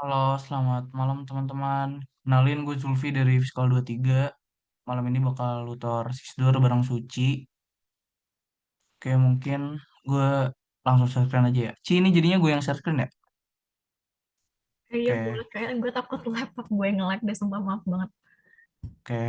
Halo, selamat malam teman-teman. Kenalin gue Zulfi dari Fiskal 23. Malam ini bakal lutor Sisdur bareng Suci. Oke, mungkin gue langsung share screen aja ya. Ci, ini jadinya gue yang share screen ya? Iya Oke, boleh, kayak gue takut laptop gue nge-lag deh, sumpah maaf banget. oke.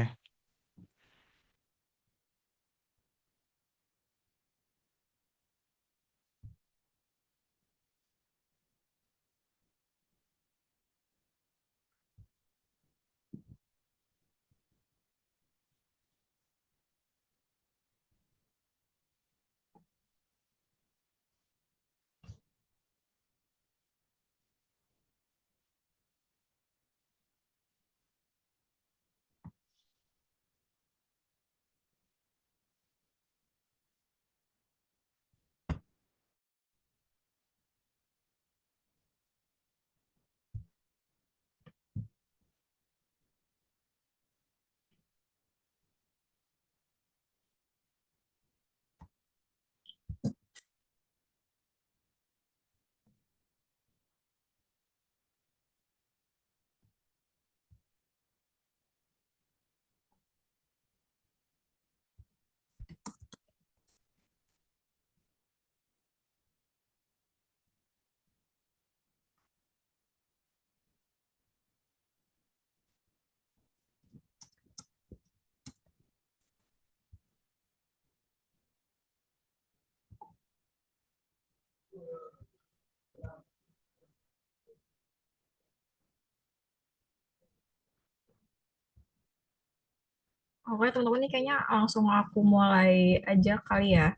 Oke teman-teman, ini kayaknya langsung aku mulai aja kali ya.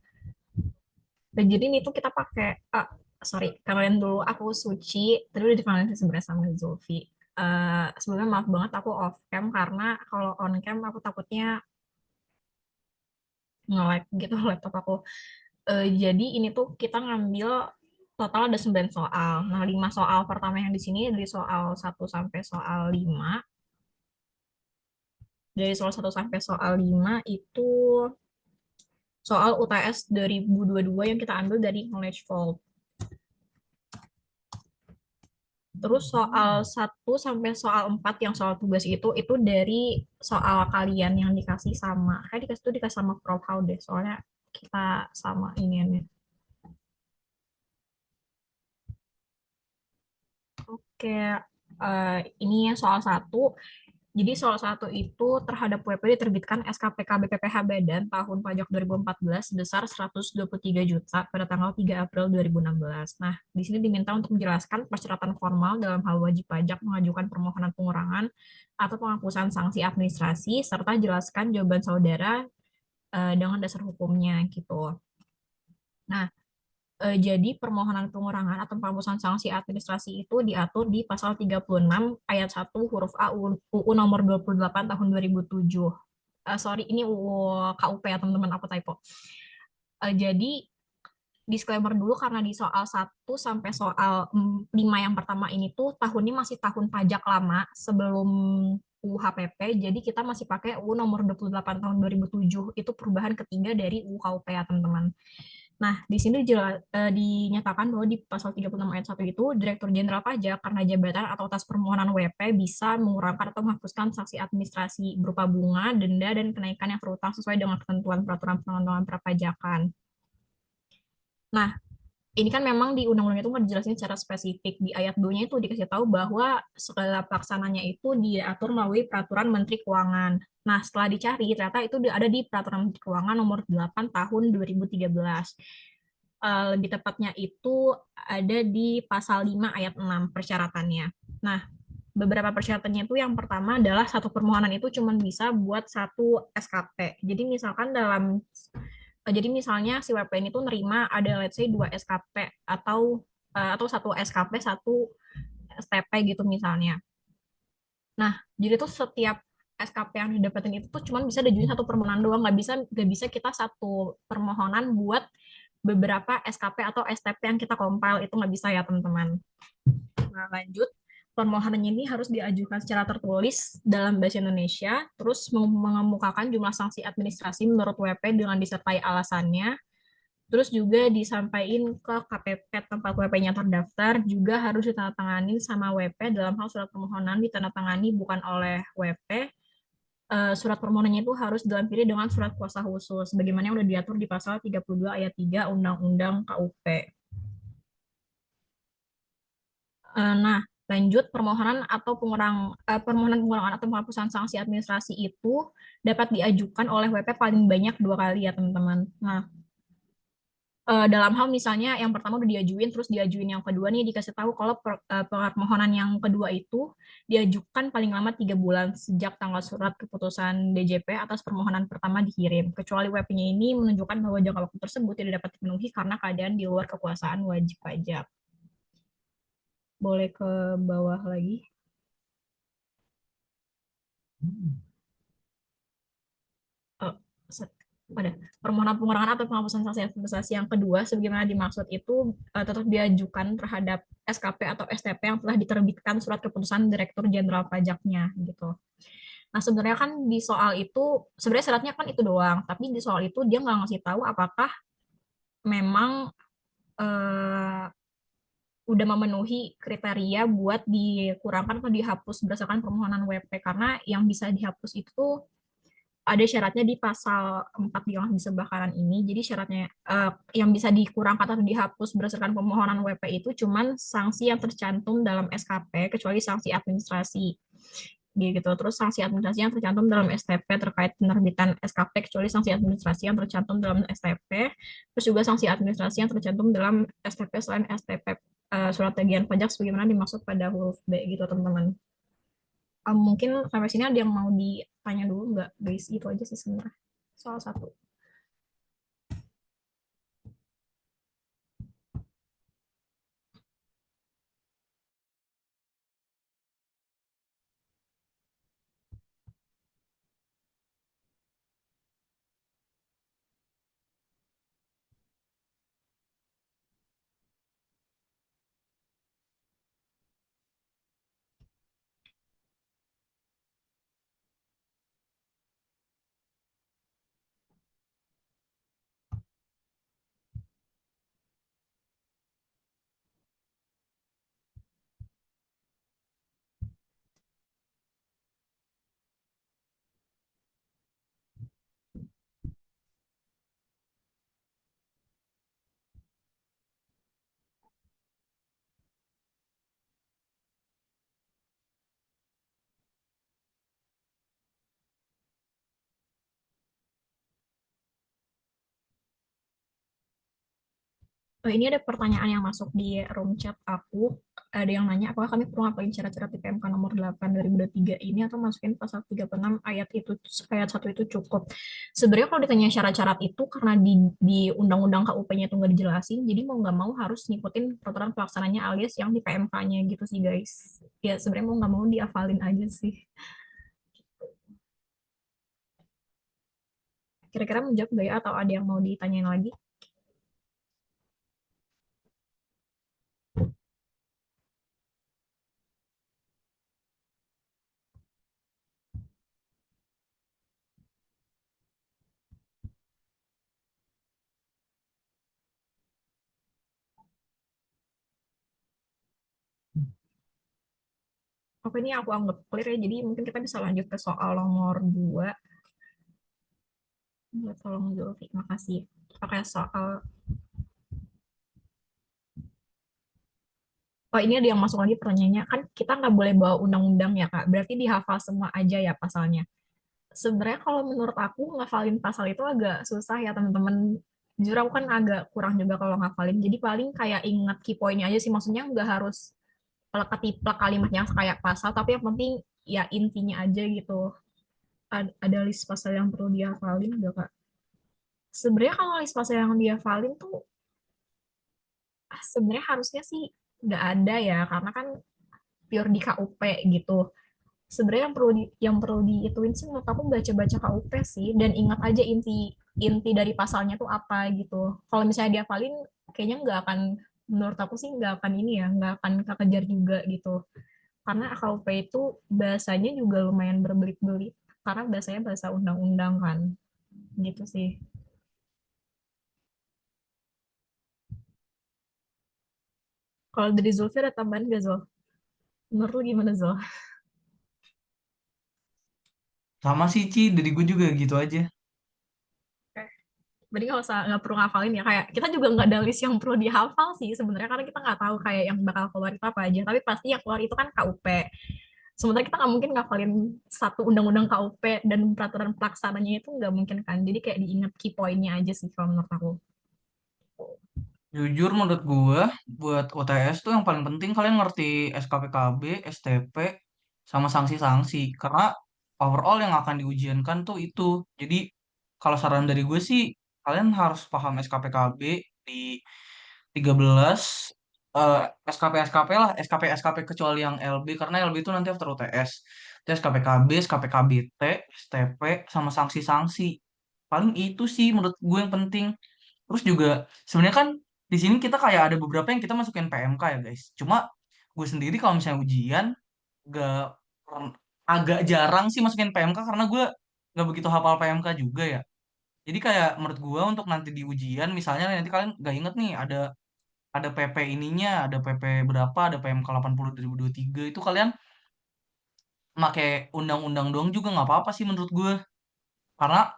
Dan jadi ini tuh kita pakai, sorry, kalian dulu, aku Suci, tadi udah dipanggil sebenarnya sama Zulfi. Sebelumnya maaf banget aku off cam karena kalau on cam aku takutnya nge-lag gitu laptop aku. Jadi ini tuh kita ngambil total ada 9 soal. Nah, 5 soal pertama yang di sini dari soal 1 sampai soal 5. Dari soal 1 sampai soal 5 itu soal UTS 2022 yang kita ambil dari Knowledge Vault. Terus soal 1 sampai soal 4 yang soal tugas itu dari soal kalian yang dikasih sama, kayak dikasih sama Prof. How deh, soalnya kita sama ini. Oke, ini ya soal 1. Jadi soal 1 itu terhadap WP diterbitkan SKPK BPPH Badan tahun pajak 2014 sebesar 123 juta pada tanggal 3 April 2016. Nah, di sini diminta untuk menjelaskan persyaratan formal dalam hal wajib pajak mengajukan permohonan pengurangan atau penghapusan sanksi administrasi serta jelaskan jawaban saudara dengan dasar hukumnya gitu. Nah, jadi permohonan pengurangan atau penghapusan sanksi administrasi itu diatur di pasal 36 ayat 1 huruf A UU nomor 28 tahun 2007. Sorry, ini UU KUP ya teman-teman, aku typo. Jadi disclaimer dulu karena di soal 1 sampai soal 5 yang pertama ini tuh tahunnya masih tahun pajak lama sebelum UHPP, jadi kita masih pakai UU nomor 28 tahun 2007, itu perubahan ketiga dari UU KUP ya teman-teman. Nah, di sini dinyatakan bahwa di pasal 36 ayat 1 itu, Direktur Jenderal Pajak karena jabatan atau atas permohonan WP bisa mengurangkan atau menghapuskan sanksi administrasi berupa bunga, denda, dan kenaikan yang terutang sesuai dengan ketentuan peraturan pengembangan perpajakan. Nah, ini kan memang di undang-undang itu nggak dijelasin secara spesifik. Di ayat 2-nya itu dikasih tahu bahwa segala pelaksananya itu diatur melalui peraturan Menteri Keuangan. Nah, setelah dicari, ternyata itu ada di peraturan Menteri Keuangan nomor 8 tahun 2013. Lebih tepatnya itu ada di pasal 5 ayat 6 persyaratannya. Nah, beberapa persyaratannya itu yang pertama adalah satu permohonan itu cuma bisa buat satu SKP. Jadi misalkan jadi misalnya si WPN itu nerima ada let's say 2 SKP atau satu SKP satu STP gitu misalnya. Nah, jadi tuh setiap SKP yang didapetin itu tuh cuma bisa diajuin satu permohonan doang, nggak bisa kita satu permohonan buat beberapa SKP atau STP yang kita compile, itu nggak bisa ya teman-teman. Nah, lanjut, permohonannya ini harus diajukan secara tertulis dalam bahasa Indonesia, terus mengemukakan jumlah sanksi administrasi menurut WP dengan disertai alasannya, Terus juga disampaikan ke KPP tempat WP-nya terdaftar, juga harus ditandatangani sama WP dalam hal surat permohonan ditandatangani bukan oleh WP. Surat permohonannya itu harus dilampiri dengan surat kuasa khusus, bagaimana yang sudah diatur di pasal 32 ayat 3 Undang-Undang KUP. Nah, lanjut permohonan atau permohonan pengurangan atau penghapusan sanksi administrasi itu dapat diajukan oleh WP paling banyak 2 kali ya teman-teman. Nah, dalam hal misalnya yang pertama udah diajuin, terus diajuin yang kedua nih dikasih tahu kalau permohonan yang kedua itu diajukan paling lama 3 bulan sejak tanggal surat keputusan DJP atas permohonan pertama dikirim, kecuali WP-nya ini menunjukkan bahwa jangka waktu tersebut tidak dapat dipenuhi karena keadaan di luar kekuasaan wajib pajak. Boleh ke bawah lagi. Oh, pada permohonan pengurangan atau penghapusan sanksi administrasi yang kedua sebagaimana dimaksud itu tetap diajukan terhadap SKP atau STP yang telah diterbitkan surat keputusan Direktur Jenderal Pajaknya gitu. Nah, sebenarnya kan di soal itu sebenarnya syaratnya kan itu doang, tapi di soal itu dia nggak ngasih tahu apakah memang eh, udah memenuhi kriteria buat dikurangkan atau dihapus berdasarkan permohonan WP, karena yang bisa dihapus itu ada syaratnya di pasal 4 di yang di sebelah kanan ini. Jadi syaratnya yang bisa dikurangkan atau dihapus berdasarkan permohonan WP itu cuman sanksi yang tercantum dalam SKP kecuali sanksi administrasi gitu. Terus sanksi administrasi yang tercantum dalam STP terkait penerbitan SKP kecuali sanksi administrasi yang tercantum dalam STP. Terus juga sanksi administrasi yang tercantum dalam STP selain STP surat tagihan pajak sebagaimana dimaksud pada huruf B gitu teman-teman. Mungkin sampai sini ada yang mau ditanya dulu nggak guys? Itu aja sih sebenarnya soal satu. Ini ada pertanyaan yang masuk di room chat aku. Ada yang nanya, apakah kami perlu ngapain syarat-syarat di PMK nomor 8 2023 ini atau masukin pasal 36 ayat 1 itu cukup. Sebenarnya kalau ditanya syarat-syarat itu karena di undang-undang KUP-nya itu nggak dijelasin, jadi mau nggak mau harus ngikutin peraturan pelaksananya alias yang di PMK-nya gitu sih guys. Ya sebenarnya mau nggak mau dihafalin aja sih. Kira-kira menjawab nggak ya atau ada yang mau ditanyain lagi? Oke, ini aku anggap clear ya. Jadi mungkin kita bisa lanjut ke soal nomor 2. Ya, tolong Zulfi, makasih. Oke, soal... Oh, ini ada yang masuk lagi pertanyaannya. Kan kita nggak boleh bawa undang-undang ya, Kak. Berarti dihafal semua aja ya pasalnya. Sebenarnya kalau menurut aku, ngafalin pasal itu agak susah ya, teman-teman. Jujur aku kan agak kurang juga kalau ngafalin. Jadi paling kayak ingat key point-nya aja sih. Maksudnya nggak harus ketiplek kalimatnya kayak pasal, tapi yang penting ya intinya aja gitu. Ada list pasal yang perlu dihafalin nggak, Kak? Sebenarnya kalau list pasal yang dihafalin tuh sebenarnya harusnya sih nggak ada ya, karena kan pure di KUP gitu. Sebenarnya yang perlu diituin sih menurut aku baca-baca KUP sih dan ingat aja inti inti dari pasalnya tuh apa gitu. Kalau misalnya dihafalin kayaknya nggak akan, menurut aku sih nggak akan ini ya, nggak akan kekejar juga gitu. Karena KUP itu bahasanya juga lumayan berbelit-belit karena bahasanya bahasa undang-undang kan gitu sih. Kalau dari Zulfi ada tambahan gak, Zul? Menurut lu gimana, Zul? Sama sih Ci, dari gue juga gitu aja. Berarti nggak perlu ngafalin ya, kayak kita juga nggak ada list yang perlu dihafal sih sebenarnya, karena kita nggak tahu kayak yang bakal keluar itu apa aja, tapi pasti yang keluar itu kan KUP. Sementara kita nggak mungkin ngafalin satu undang-undang KUP dan peraturan pelaksananya, itu nggak mungkin kan, jadi kayak diingat key point-nya aja sih kalau menurut aku. Jujur menurut gue, buat UTS tuh yang paling penting kalian ngerti SKPKB, STP, sama sanksi-sanksi. Karena overall yang akan diujiankan tuh itu. Jadi kalau saran dari gue sih, kalian harus paham SKPKB di 13, SKP lah, SKP kecuali yang LB, karena LB itu nanti after UTS. Itu SKPKB, SKPKBT, STP, sama sanksi-sanksi. Paling itu sih menurut gue yang penting. Terus juga sebenarnya kan di sini kita kayak ada beberapa yang kita masukin PMK ya guys. Cuma gue sendiri kalau misalnya ujian gak agak jarang sih masukin PMK karena gue nggak begitu hafal PMK juga ya. Jadi kayak menurut gue untuk nanti di ujian misalnya nanti kalian gak inget nih ada PP ininya, ada PP berapa, ada PMK 80 2023 itu kalian pakai undang-undang doang juga nggak apa-apa sih menurut gue. Karena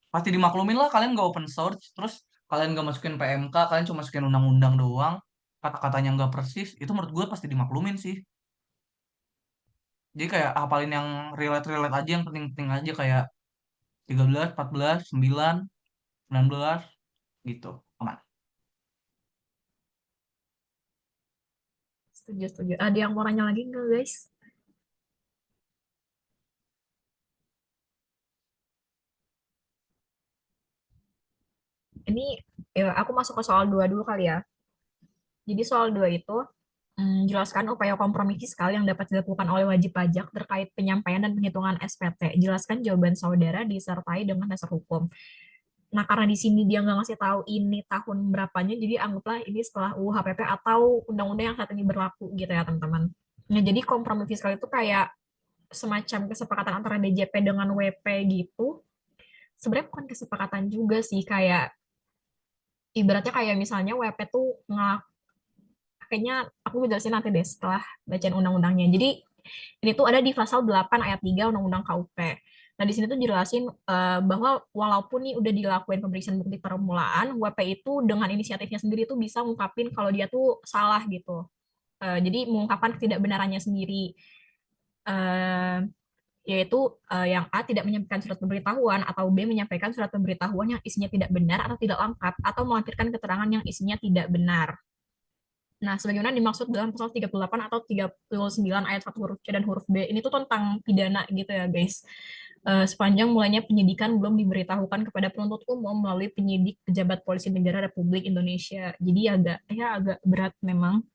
pasti dimaklumin lah kalian nggak open source terus kalian nggak masukin PMK kalian cuma masukin undang-undang doang kata-katanya nggak persis itu menurut gue pasti dimaklumin sih jadi kayak hafalin yang relate-relate aja yang penting-penting aja kayak 13 14 9 19 gitu aman. Setuju, setuju. Ada yang mau nanya lagi nggak, guys? Ini ya, aku masuk ke soal dua dulu kali ya. Jadi soal dua itu jelaskan upaya kompromi fiskal yang dapat dilakukan oleh wajib pajak terkait penyampaian dan penghitungan SPT. Jelaskan jawaban saudara disertai dengan dasar hukum. Nah, karena di sini dia nggak ngasih tahu ini tahun berapanya, jadi anggaplah ini setelah UU HPP atau undang-undang yang saat ini berlaku gitu ya, teman-teman. Nah, jadi kompromi fiskal itu kayak semacam kesepakatan antara DJP dengan WP gitu. Sebenarnya bukan kesepakatan juga sih, kayak ibaratnya kayak misalnya WP tuh kayaknya aku jelasin nanti deh setelah bacaan undang-undangnya. Jadi ini tuh ada di pasal 8 ayat 3 Undang-Undang KUP. Nah, di sini tuh jelasin bahwa walaupun nih udah dilakuin pemeriksaan bukti permulaan, WP itu dengan inisiatifnya sendiri tuh bisa ngungkapin kalau dia tuh salah gitu. Jadi mengungkapkan ketidakbenarannya sendiri. Eh, Yaitu yang A tidak menyampaikan surat pemberitahuan atau B menyampaikan surat pemberitahuan yang isinya tidak benar atau tidak lengkap atau melampirkan keterangan yang isinya tidak benar. Nah, sebagaimana dimaksud dalam pasal 38 atau 39 ayat 1 huruf C dan huruf B, ini tuh tentang pidana gitu ya, guys. Sepanjang mulanya penyidikan belum diberitahukan kepada penuntut umum melalui penyidik pejabat polisi negara Republik Indonesia. Jadi agak berat memang.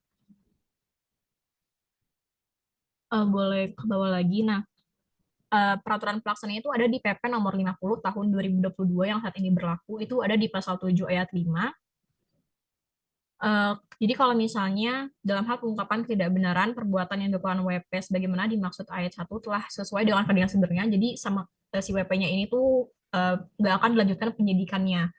Boleh ke bawah lagi. Nah, peraturan pelaksananya itu ada di PP nomor 50 tahun 2022 yang saat ini berlaku. Itu ada di pasal 7 ayat 5. Eh, jadi kalau misalnya dalam hal pengungkapan ketidakbenaran perbuatan yang dilakukan WP sebagaimana dimaksud ayat 1 telah sesuai dengan keadaan sebenarnya, jadi sama si WP-nya ini tuh nggak akan dilanjutkan penyidikannya.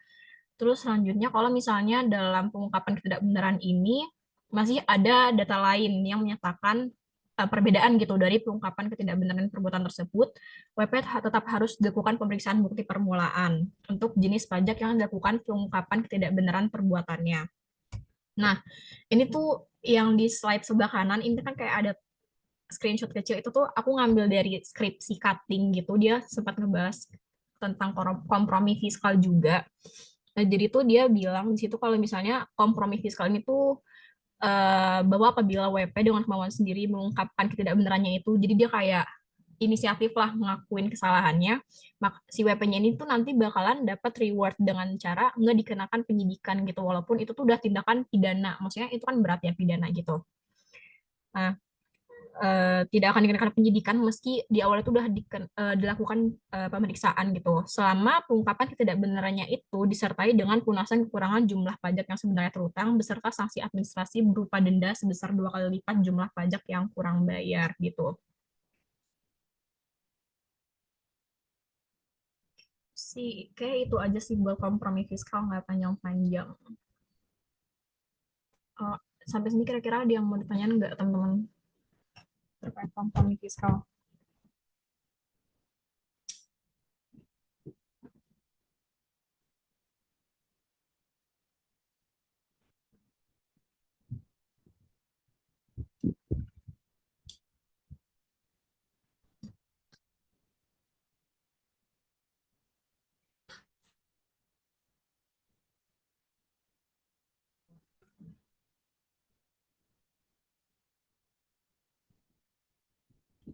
Terus selanjutnya kalau misalnya dalam pengungkapan ketidakbenaran ini masih ada data lain yang menyatakan perbedaan gitu dari pengungkapan ketidakbenaran perbuatan tersebut, WP tetap harus dilakukan pemeriksaan bukti permulaan untuk jenis pajak yang dilakukan pengungkapan ketidakbenaran perbuatannya. Nah, ini tuh yang di slide sebelah kanan, ini kan kayak ada screenshot kecil, itu tuh aku ngambil dari skripsi cutting gitu, dia sempat ngebahas tentang kompromi fiskal juga. Nah, jadi tuh dia bilang di situ kalau misalnya kompromi fiskal ini tuh bahwa apabila WP dengan kemauan sendiri mengungkapkan ketidakbenarannya itu, jadi dia kayak inisiatif lah ngakuin kesalahannya, maka si WP-nya ini tuh nanti bakalan dapat reward dengan cara nggak dikenakan penyidikan gitu, walaupun itu tuh udah tindakan pidana, maksudnya itu kan berat ya pidana gitu. Nah, tidak akan dikenakan penyidikan meski di awal itu udah dilakukan pemeriksaan gitu. Selama pengungkapan ketidakbenarannya itu disertai dengan pelunasan kekurangan jumlah pajak yang sebenarnya terutang beserta sanksi administrasi berupa denda sebesar 2 kali lipat jumlah pajak yang kurang bayar gitu. Sih, kayak itu aja sih buat kompromi fiskal, nggak panjang-panjang. Sampai sini kira-kira ada yang mau ditanyain nggak teman-teman terkait kompromi fiskal?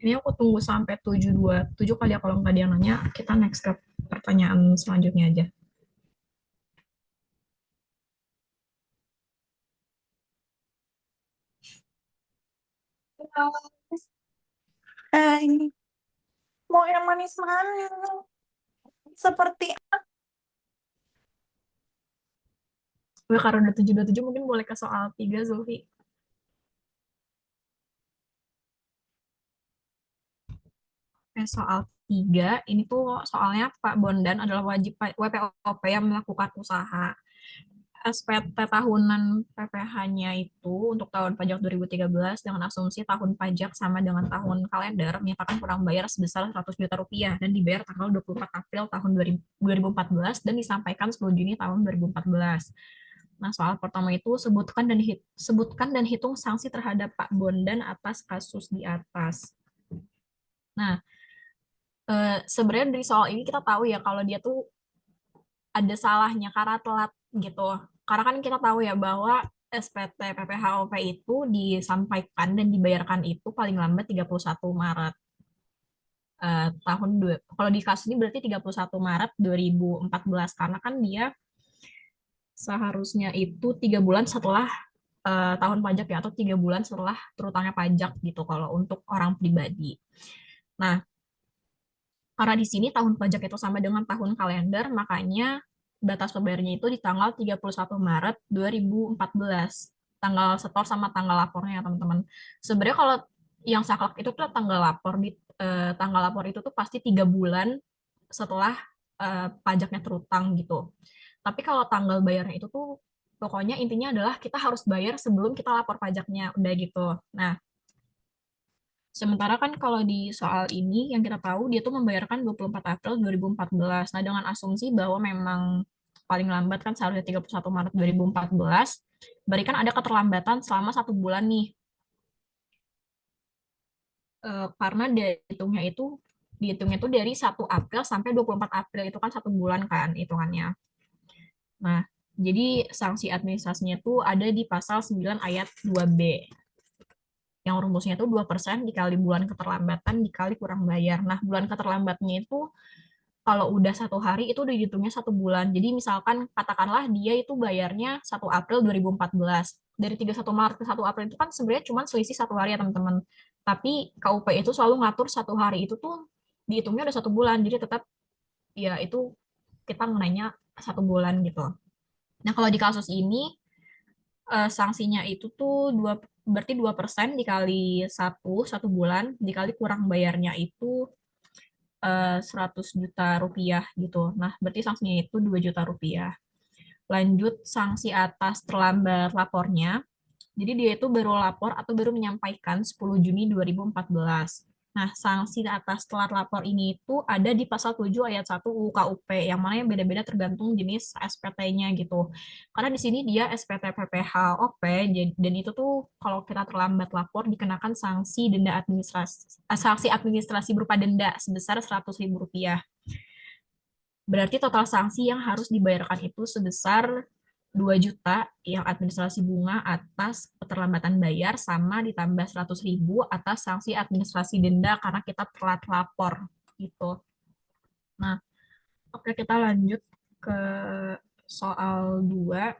Ini aku tunggu sampai 727 kali ya, kalau nggak ada yang nanya, kita next ke pertanyaan selanjutnya aja. Hai, mau yang manis-manis. Seperti Udah, karena udah 727 mungkin boleh ke soal 3, Zulfi. Soal 3, ini tuh soalnya Pak Bondan adalah wajib WPOP yang melakukan usaha. SPT tahunan PPh-nya itu untuk tahun pajak 2013 dengan asumsi tahun pajak sama dengan tahun kalender menyatakan kurang bayar sebesar 100 juta rupiah dan dibayar tanggal 24 April tahun 2014 dan disampaikan 10 Juni tahun 2014. Nah, soal pertama itu sebutkan dan hitung sanksi terhadap Pak Bondan atas kasus di atas. Nah, sebenarnya dari soal ini kita tahu ya kalau dia tuh ada salahnya karena telat gitu. Karena kan kita tahu ya bahwa SPT PPHOP itu disampaikan dan dibayarkan itu paling lambat 31 Maret kalau di kasus ini berarti 31 Maret 2014 karena kan dia seharusnya itu 3 bulan setelah tahun pajak ya, atau 3 bulan setelah terutangnya pajak gitu kalau untuk orang pribadi. Nah, karena di sini tahun pajak itu sama dengan tahun kalender, makanya batas pembayarannya itu di tanggal 31 Maret 2014. Tanggal setor sama tanggal lapornya ya, teman-teman. Sebenarnya kalau yang saklek itu tuh tanggal lapor tanggal lapor itu tuh pasti 3 bulan setelah pajaknya terutang gitu. Tapi kalau tanggal bayarnya itu tuh pokoknya intinya adalah kita harus bayar sebelum kita lapor pajaknya, udah gitu. Nah, sementara kan kalau di soal ini yang kita tahu dia tuh membayarkan 24 April 2014. Nah, dengan asumsi bahwa memang paling lambat kan seharusnya 31 Maret 2014, berarti kan ada keterlambatan selama 1 bulan nih. Karena dihitungnya itu dari 1 April sampai 24 April itu kan 1 bulan kan hitungannya. Nah, jadi sanksi administrasinya itu ada di pasal 9 ayat 2B. Yang rumusnya itu 2% dikali bulan keterlambatan dikali kurang bayar. Nah, bulan keterlambatnya itu kalau udah 1 hari itu udah dihitungnya 1 bulan. Jadi misalkan katakanlah dia itu bayarnya 1 April 2014. Dari 31 Maret ke 1 April itu kan sebenarnya cuma selisih 1 hari ya teman-teman. Tapi KUP itu selalu ngatur 1 hari itu tuh dihitungnya udah 1 bulan. Jadi tetap ya itu kita ngenainya 1 bulan gitu. Nah, kalau di kasus ini sanksinya itu tuh berarti 2% dikali 1 bulan dikali kurang bayarnya itu 100 juta rupiah gitu. Nah, berarti sanksinya itu 2 juta rupiah. Lanjut sanksi atas terlambat lapornya. Jadi dia itu baru lapor atau baru menyampaikan 10 Juni 2014. Nah, sanksi atas telat lapor ini itu ada di pasal 7 ayat 1 UU KUP, yang mana yang beda-beda tergantung jenis SPT-nya gitu. Karena di sini dia SPT PPHOP, dan itu tuh kalau kita terlambat lapor dikenakan sanksi administrasi berupa denda sebesar 100.000 rupiah. Berarti total sanksi yang harus dibayarkan itu sebesar 2 juta yang administrasi bunga atas keterlambatan bayar sama ditambah 100.000 atas sanksi administrasi denda karena kita telat lapor gitu. Nah, oke, kita lanjut ke soal 2.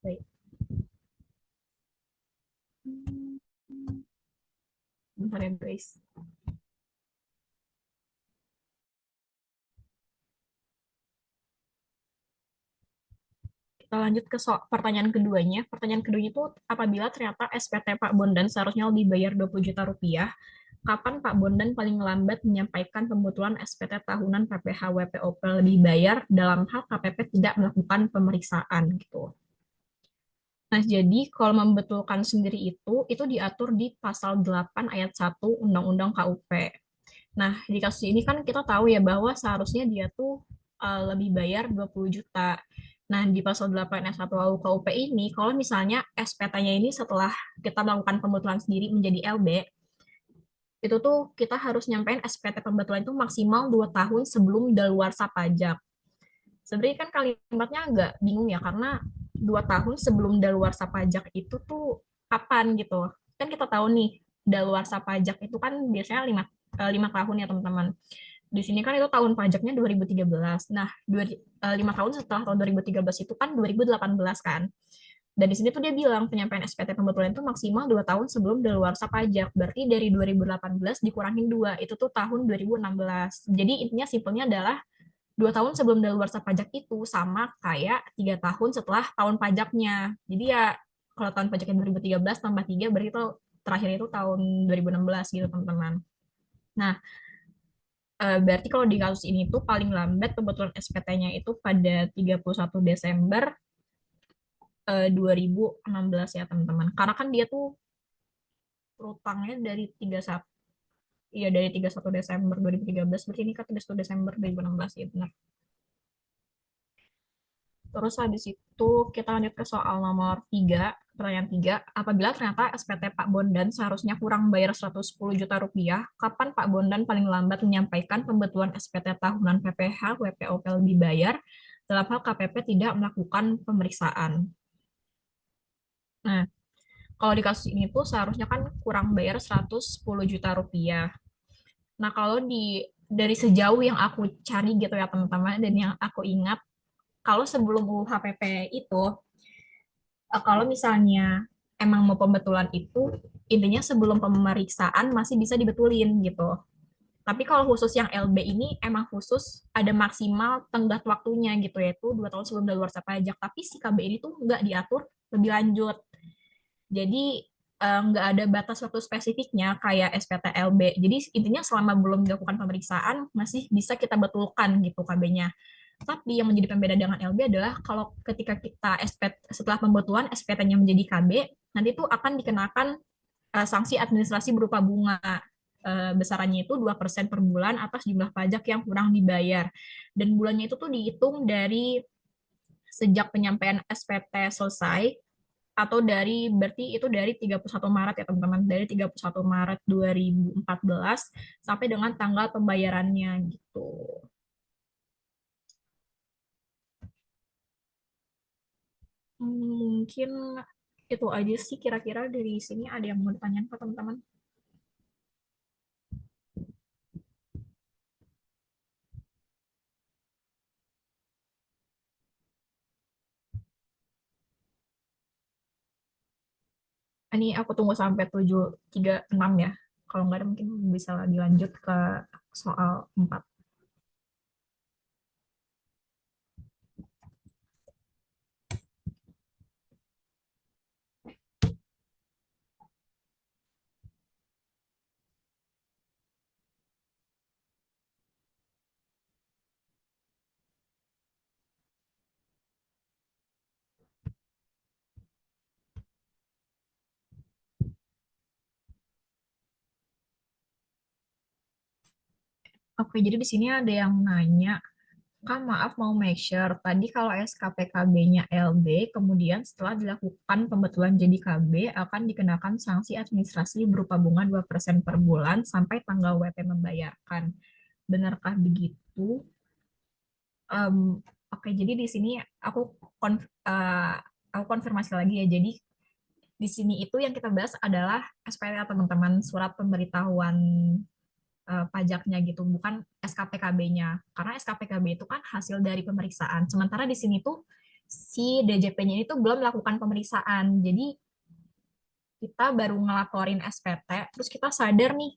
Baik. Bentar ya guys. Kita lanjut ke pertanyaan keduanya. Pertanyaan keduanya itu apabila ternyata SPT Pak Bondan seharusnya lebih bayar 20 juta rupiah, kapan Pak Bondan paling lambat menyampaikan pembetulan SPT tahunan PPh WPOP lebih bayar dalam hal KPP tidak melakukan pemeriksaan gitu. Nah, jadi kalau membetulkan sendiri itu diatur di pasal 8 ayat 1 Undang-Undang KUP. Nah, di kasus ini kan kita tahu ya bahwa seharusnya dia tuh lebih bayar 20 juta. Nah, di pasal 8 ayat 1 UU KUP ini, kalau misalnya SPT-nya ini setelah kita melakukan pembetulan sendiri menjadi LB, itu tuh kita harus nyampein SPT pembetulan itu maksimal 2 tahun sebelum daluarsa pajak. Sebenarnya kan kalimatnya agak bingung ya, karena 2 tahun sebelum daluarsa pajak itu tuh kapan gitu. Kan kita tahu nih, daluarsa pajak itu kan biasanya 5 tahun ya teman-teman. Di sini kan itu tahun pajaknya 2013. Nah, 5 tahun setelah tahun 2013 itu kan 2018 kan. Dan di sini tuh dia bilang penyampaian SPT pembetulan itu maksimal 2 tahun sebelum daluarsa pajak. Berarti dari 2018 dikurangin 2, itu tuh tahun 2016. Jadi intinya simpelnya adalah 2 tahun sebelum daluarsa pajak itu sama kayak 3 tahun setelah tahun pajaknya. Jadi ya kalau tahun pajaknya 2013 tambah 3 berarti itu terakhir itu tahun 2016 gitu teman-teman. Nah, berarti kalau di kasus ini tuh paling lambat pembetulan SPT-nya itu pada 31 Desember 2016 ya teman-teman. Karena kan dia tuh utangnya dari 31, iya dari 31 Desember 2013, berarti ini kan 31 Desember 2016 ya benar. Terus habis itu kita lanjut ke soal nomor 3, pertanyaan 3. Apabila ternyata SPT Pak Bondan seharusnya kurang bayar 110 juta rupiah, kapan Pak Bondan paling lambat menyampaikan pembetulan SPT tahunan PPh WPOP lebih bayar dalam hal KPP tidak melakukan pemeriksaan? Nah, kalau di kasus ini tuh seharusnya kan kurang bayar 110 juta rupiah. Nah, kalau dari sejauh yang aku cari gitu ya teman-teman, dan yang aku ingat, kalau sebelum UU HPP itu, kalau misalnya emang mau pembetulan itu, intinya sebelum pemeriksaan masih bisa dibetulin gitu. Tapi kalau khusus yang LB ini emang khusus ada maksimal tenggat waktunya gitu, yaitu 2 tahun sebelum daluarsa pajak. Tapi si KB ini tuh nggak diatur lebih lanjut. Jadi nggak ada batas waktu spesifiknya kayak SPTLB. Jadi intinya selama belum dilakukan pemeriksaan masih bisa kita betulkan gitu KB-nya. Tapi yang menjadi pembeda dengan LB adalah kalau ketika kita setelah pembetulan SPT-nya menjadi KB, nanti itu akan dikenakan sanksi administrasi berupa bunga. Besarannya itu 2% per bulan atas jumlah pajak yang kurang dibayar. Dan bulannya itu tuh dihitung dari sejak penyampaian SPT selesai atau dari berarti itu dari 31 Maret ya teman-teman, dari 31 Maret 2014 sampai dengan tanggal pembayarannya gitu. Mungkin itu aja sih kira-kira dari sini, ada yang mau ditanyakan ke teman-teman? Ini aku tunggu sampai 7.36 ya. Kalau nggak ada mungkin bisa dilanjut ke soal 4. Oke, jadi di sini ada yang nanya, Kak, maaf mau make sure, tadi kalau SKPKB-nya LB, kemudian setelah dilakukan pembetulan jadi KB, akan dikenakan sanksi administrasi berupa bunga 2% per bulan sampai tanggal WP membayarkan. Benarkah begitu? Oke, jadi di sini aku konfirmasi lagi ya. Jadi di sini itu yang kita bahas adalah SPT teman-teman, surat pemberitahuan pajaknya gitu, bukan SKPKB-nya. Karena SKPKB itu kan hasil dari pemeriksaan. Sementara di sini tuh si DJP-nya itu belum melakukan pemeriksaan. Jadi kita baru ngelaporin SPT, terus kita sadar nih,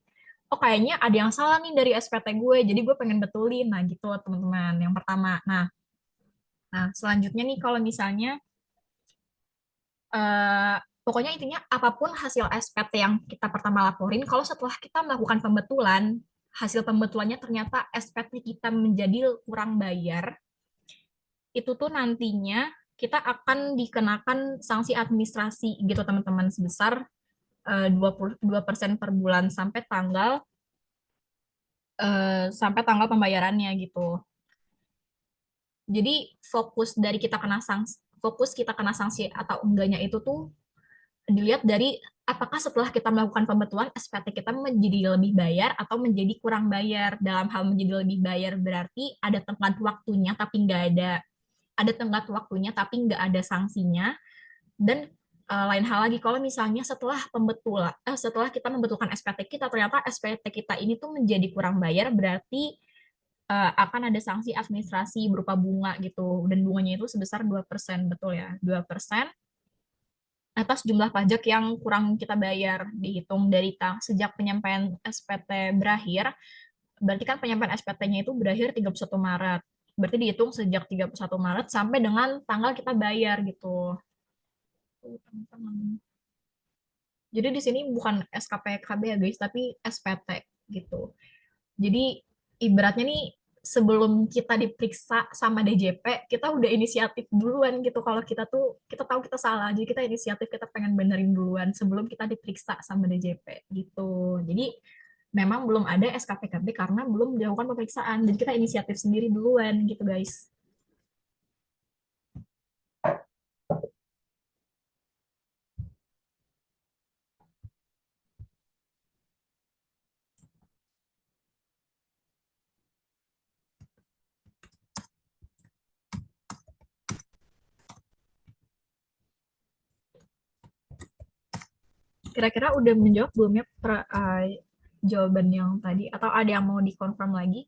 oh kayaknya ada yang salah nih dari SPT gue, jadi gue pengen betulin. Nah gitu teman-teman, yang pertama. Nah, selanjutnya nih kalau misalnya Pokoknya intinya apapun hasil SPT yang kita pertama laporin, kalau setelah kita melakukan pembetulan, hasil pembetulannya ternyata SPT kita menjadi kurang bayar, itu tuh nantinya kita akan dikenakan sanksi administrasi gitu teman-teman sebesar 22% per bulan sampai tanggal pembayarannya gitu. Jadi fokus kita kena sanksi atau enggaknya itu tuh dilihat dari apakah setelah kita melakukan pembetulan SPT kita menjadi lebih bayar atau menjadi kurang bayar. Dalam hal menjadi lebih bayar berarti ada tenggat waktunya tapi nggak ada sanksinya. Dan lain hal lagi kalau misalnya setelah kita membetulkan SPT kita ternyata SPT kita ini tuh menjadi kurang bayar berarti akan ada sanksi administrasi berupa bunga gitu dan bunganya itu sebesar 2%, betul ya, 2% atas jumlah pajak yang kurang kita bayar dihitung dari sejak penyampaian SPT berakhir. Berarti kan penyampaian SPT-nya itu berakhir 31 Maret. Berarti dihitung sejak 31 Maret sampai dengan tanggal kita bayar gitu. Jadi di sini bukan SKPKB ya guys, tapi SPT gitu. Jadi ibaratnya nih sebelum kita diperiksa sama DJP, kita udah inisiatif duluan gitu. Kalau kita tahu kita salah, jadi kita inisiatif kita pengen benerin duluan sebelum kita diperiksa sama DJP gitu. Jadi memang belum ada SKPKB karena belum dilakukan pemeriksaan. Jadi kita inisiatif sendiri duluan gitu guys. Kira-kira udah menjawab belum ya jawaban yang tadi atau ada yang mau dikonfirm lagi?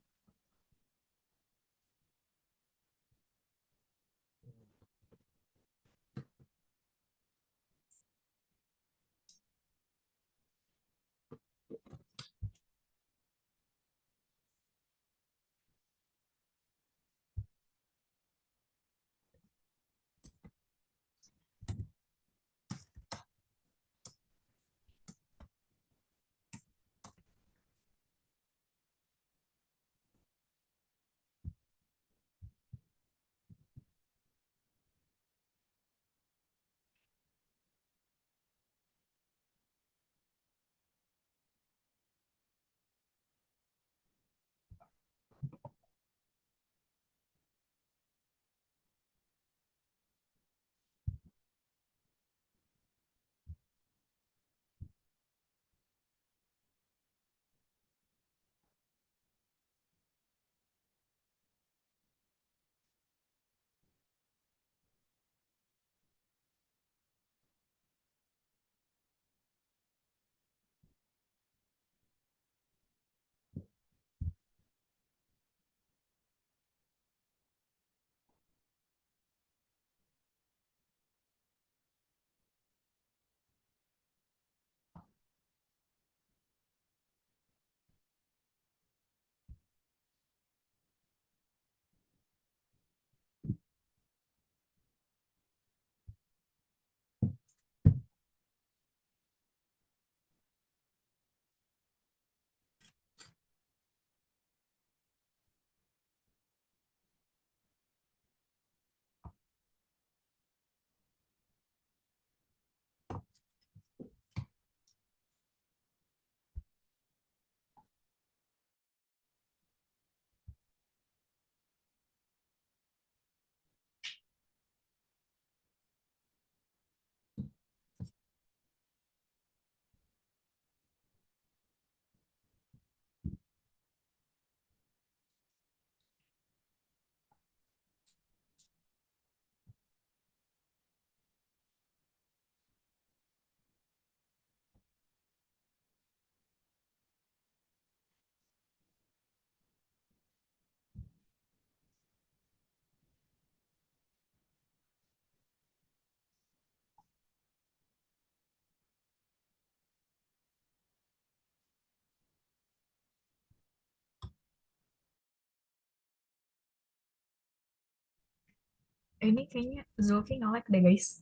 Ini kayaknya Zulfi nge-lag deh guys.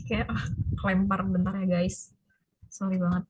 Kayak kelempar bentar ya guys. Sorry banget.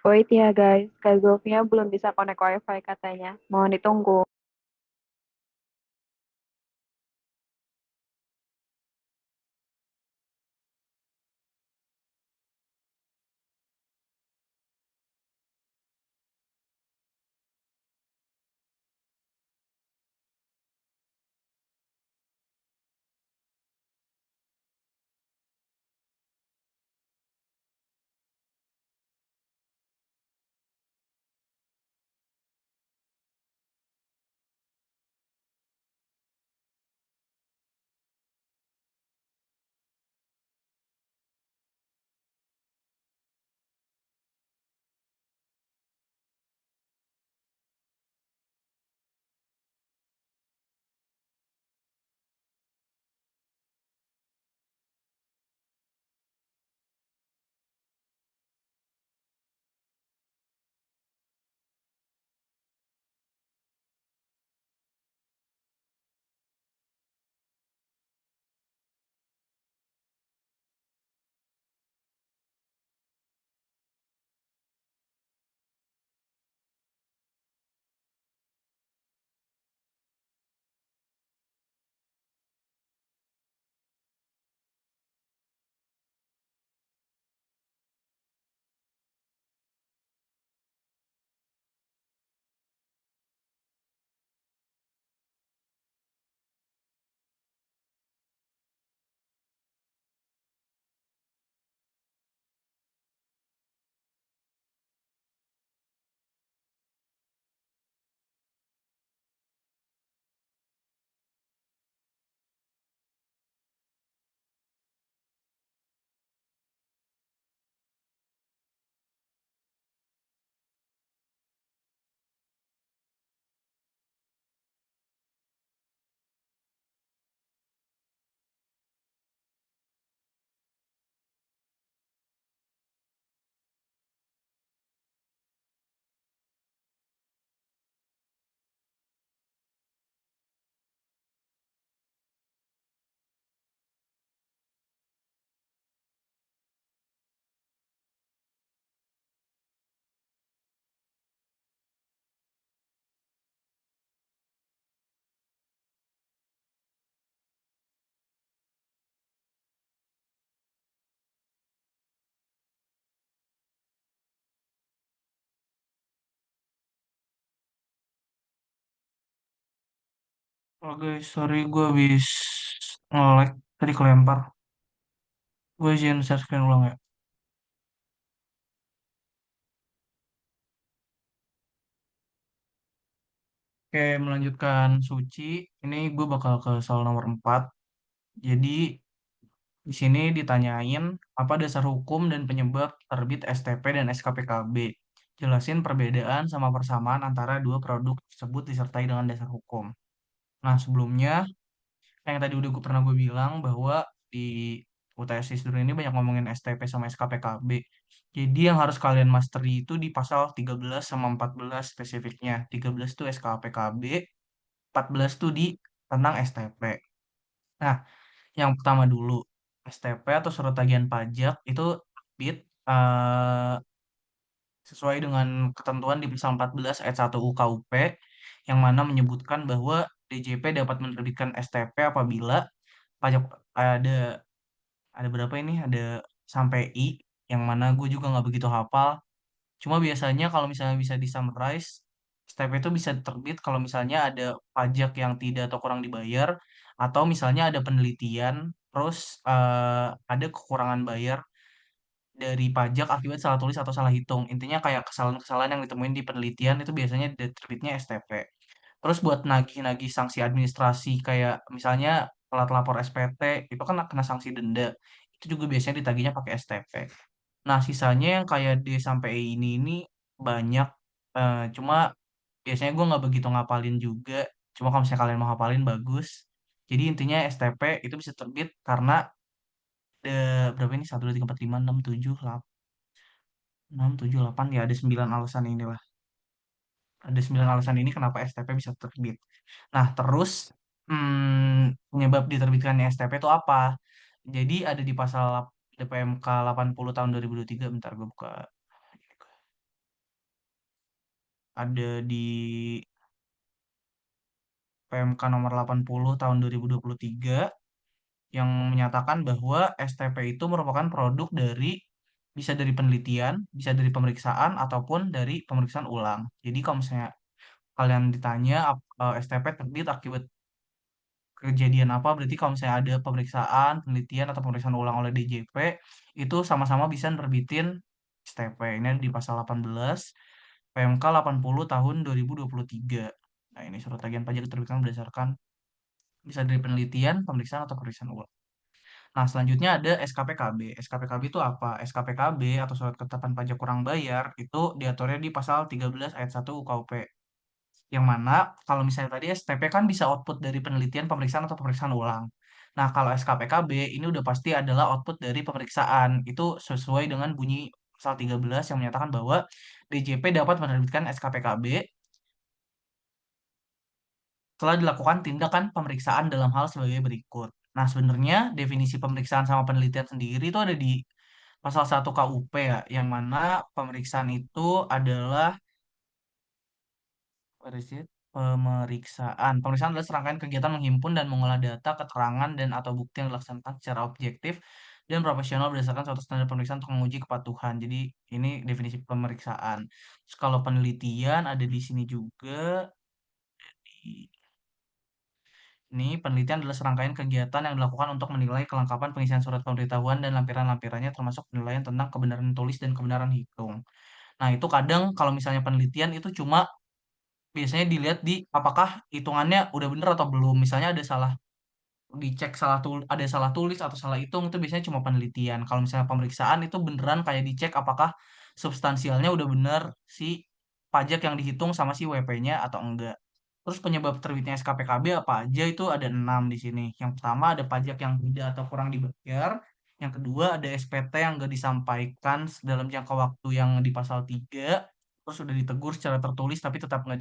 Wait ya guys, Kak Zulfnya belum bisa connect wifi katanya. Mohon ditunggu. Oh guys, sorry gue habis nge-lag tadi kelempar. Gue izin share screen ulang ya. Oke, melanjutkan Suci. Ini gue bakal ke soal nomor 4. Jadi di sini ditanyain apa dasar hukum dan penyebab terbit STP dan SKPKB. Jelasin perbedaan sama persamaan antara dua produk tersebut disertai dengan dasar hukum. Nah, sebelumnya yang tadi udah pernah gue bilang bahwa di UTS dulu ini banyak ngomongin STP sama SKPKB. Jadi yang harus kalian mastery itu di pasal 13 sama 14 spesifiknya. 13 tuh SKPKB, 14 tuh di tentang STP. Nah, yang pertama dulu, STP atau surat tagihan pajak itu terbit eh, sesuai dengan ketentuan di pasal 14 ayat 1 UKUP yang mana menyebutkan bahwa DJP dapat menerbitkan STP apabila pajak ada berapa ini? Ada sampai I yang mana gue juga nggak begitu hafal. Cuma biasanya kalau misalnya bisa di summarize, STP itu bisa terbit kalau misalnya ada pajak yang tidak atau kurang dibayar, atau misalnya ada penelitian, terus ada kekurangan bayar dari pajak akibat salah tulis atau salah hitung. Intinya kayak kesalahan-kesalahan yang ditemuin di penelitian itu biasanya terbitnya STP. Terus buat nagih-nagih sanksi administrasi kayak misalnya telat lapor SPT, itu kan kena sanksi denda. Itu juga biasanya ditagihnya pakai STP. Nah, sisanya yang kayak D sampai E ini banyak. Cuma biasanya gue nggak begitu ngapalin juga. Cuma kalau misalnya kalian mau hafalin bagus. Jadi intinya STP itu bisa terbit karena berapa ini? 1, 2, 3, 4, 5, 6, 7, 8, 6, 7, 8. Ya ada 9 alasan inilah. Ada 9 alasan ini kenapa STP bisa terbit. Nah, terus penyebab diterbitkannya STP itu apa? Jadi ada di pasal DPMK 80 tahun 2023. Bentar gue buka. Ada di PMK nomor 80 tahun 2023 yang menyatakan bahwa STP itu merupakan produk dari bisa dari penelitian, bisa dari pemeriksaan ataupun dari pemeriksaan ulang. Jadi kalau misalnya kalian ditanya STP terbit akibat kejadian apa, berarti kalau misalnya ada pemeriksaan, penelitian atau pemeriksaan ulang oleh DJP itu sama-sama bisa nerbitin STP. Ini ada di pasal 18 PMK 80 tahun 2023. Nah, ini surat tagihan pajak diterbitkan berdasarkan bisa dari penelitian, pemeriksaan, atau pemeriksaan ulang. Nah, selanjutnya ada SKPKB. SKPKB itu apa? SKPKB atau surat ketetapan pajak kurang bayar itu diaturnya di pasal 13 ayat 1 UKUP. Yang mana kalau misalnya tadi STP kan bisa output dari penelitian, pemeriksaan, atau pemeriksaan ulang. Nah, kalau SKPKB ini udah pasti adalah output dari pemeriksaan. Itu sesuai dengan bunyi pasal 13 yang menyatakan bahwa DJP dapat menerbitkan SKPKB setelah dilakukan tindakan pemeriksaan dalam hal sebagai berikut. Nah, sebenarnya definisi pemeriksaan sama penelitian sendiri itu ada di pasal 1 KUP ya, yang mana pemeriksaan itu adalah what is it? Pemeriksaan. Pemeriksaan adalah serangkaian kegiatan menghimpun dan mengolah data, keterangan, dan atau bukti yang dilaksanakan secara objektif dan profesional berdasarkan suatu standar pemeriksaan untuk menguji kepatuhan. Jadi, ini definisi pemeriksaan. Terus kalau penelitian ada di sini juga. Ini penelitian adalah serangkaian kegiatan yang dilakukan untuk menilai kelengkapan pengisian surat pemberitahuan dan lampiran-lampirannya termasuk penilaian tentang kebenaran tulis dan kebenaran hitung. Nah, itu kadang kalau misalnya penelitian itu cuma biasanya dilihat di apakah hitungannya udah bener atau belum. Misalnya ada salah dicek ada salah tulis atau salah hitung itu biasanya cuma penelitian. Kalau misalnya pemeriksaan itu beneran kayak dicek apakah substansialnya udah bener si pajak yang dihitung sama si WP-nya atau enggak. Terus penyebab terbitnya SKPKB apa aja itu ada 6 di sini. Yang pertama ada pajak yang tidak atau kurang dibayar. Yang kedua ada SPT yang nggak disampaikan dalam jangka waktu yang di pasal 3. Terus sudah ditegur secara tertulis tapi tetap nggak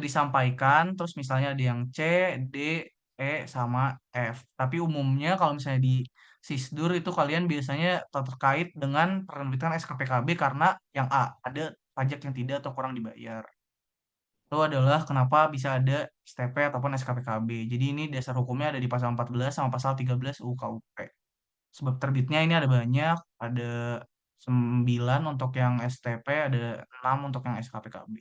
disampaikan. Terus misalnya ada yang C, D, E, sama F. Tapi umumnya kalau misalnya di Sisdur itu kalian biasanya terkait dengan penerbitan SKPKB karena yang A, ada pajak yang tidak atau kurang dibayar. Itu adalah kenapa bisa ada STP ataupun SKPKB. Jadi ini dasar hukumnya ada di pasal 14 sama pasal 13 UKUP. Sebab terbitnya ini ada banyak, ada 9 untuk yang STP, ada 6 untuk yang SKPKB.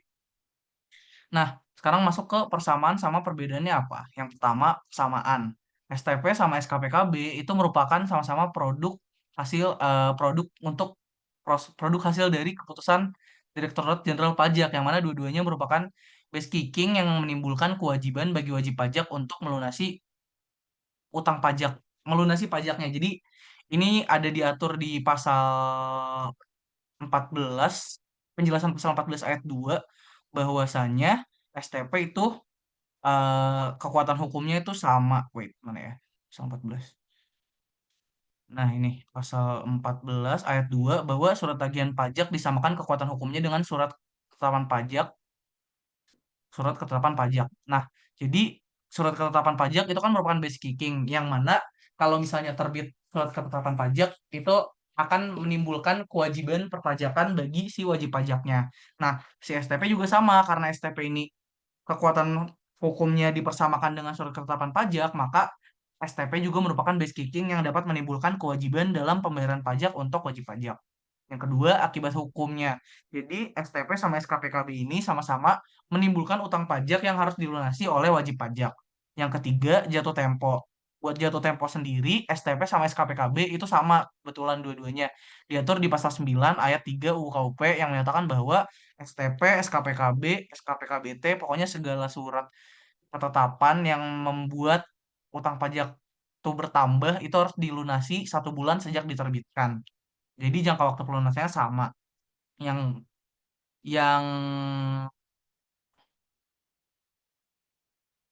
Nah, sekarang masuk ke persamaan sama perbedaannya apa? Yang pertama, kesamaan. STP sama SKPKB itu merupakan sama-sama produk untuk produk hasil dari keputusan Direktorat Jenderal Pajak yang mana dua-duanya merupakan base kicking yang menimbulkan kewajiban bagi wajib pajak untuk melunasi utang pajak, melunasi pajaknya. Jadi ini ada diatur di pasal 14, penjelasan pasal 14 ayat 2 bahwasannya STP itu kekuatan hukumnya itu sama. Wait, mana ya? Pasal 14. Nah, ini pasal 14 ayat 2 bahwa surat tagihan pajak disamakan kekuatan hukumnya dengan ketetapan pajak, surat ketetapan pajak. Nah, jadi surat ketetapan pajak itu kan merupakan base kicking yang mana kalau misalnya terbit surat ketetapan pajak itu akan menimbulkan kewajiban perpajakan bagi si wajib pajaknya. Nah, si STP juga sama, karena STP ini kekuatan hukumnya dipersamakan dengan surat ketetapan pajak, maka STP juga merupakan base kicking yang dapat menimbulkan kewajiban dalam pembayaran pajak untuk wajib pajak. Yang kedua, akibat hukumnya. Jadi, STP sama SKPKB ini sama-sama menimbulkan utang pajak yang harus dilunasi oleh wajib pajak. Yang ketiga, jatuh tempo. Buat jatuh tempo sendiri, STP sama SKPKB itu sama, kebetulan dua-duanya. Diatur di pasal 9 ayat 3 UU KUP yang menyatakan bahwa STP, SKPKB, SKPKBT, pokoknya segala surat ketetapan yang membuat utang pajak itu bertambah, itu harus dilunasi 1 bulan sejak diterbitkan. Jadi jangka waktu pelunasannya sama. Yang yang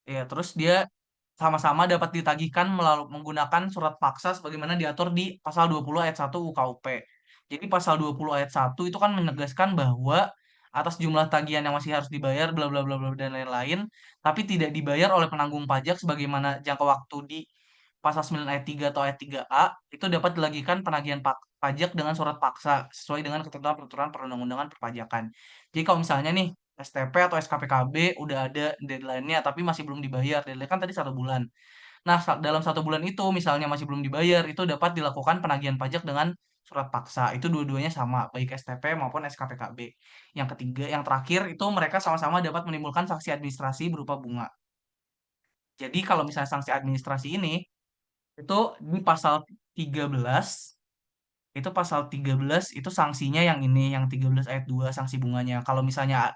ya terus dia sama-sama dapat ditagihkan melalui menggunakan surat paksa sebagaimana diatur di pasal 20 ayat 1 UKUP. Jadi pasal 20 ayat 1 itu kan menegaskan bahwa atas jumlah tagihan yang masih harus dibayar bla bla bla bla dan lain-lain, tapi tidak dibayar oleh penanggung pajak sebagaimana jangka waktu di pasal 9 ayat 3 atau ayat 3A itu dapat dilagikan penagihan pajak dengan surat paksa sesuai dengan ketentuan peraturan perundang-undangan perpajakan. Jadi kalau misalnya nih STP atau SKPKB udah ada deadline-nya tapi masih belum dibayar. Deadline kan tadi 1 bulan. Nah, dalam 1 bulan itu misalnya masih belum dibayar, itu dapat dilakukan penagihan pajak dengan surat paksa. Itu dua-duanya sama, baik STP maupun SKPKB. Yang ketiga, yang terakhir itu mereka sama-sama dapat menimbulkan sanksi administrasi berupa bunga. Jadi kalau misalnya sanksi administrasi ini itu di pasal 13, itu pasal 13 itu sanksinya yang ini, yang 13 ayat 2 sanksi bunganya. Kalau misalnya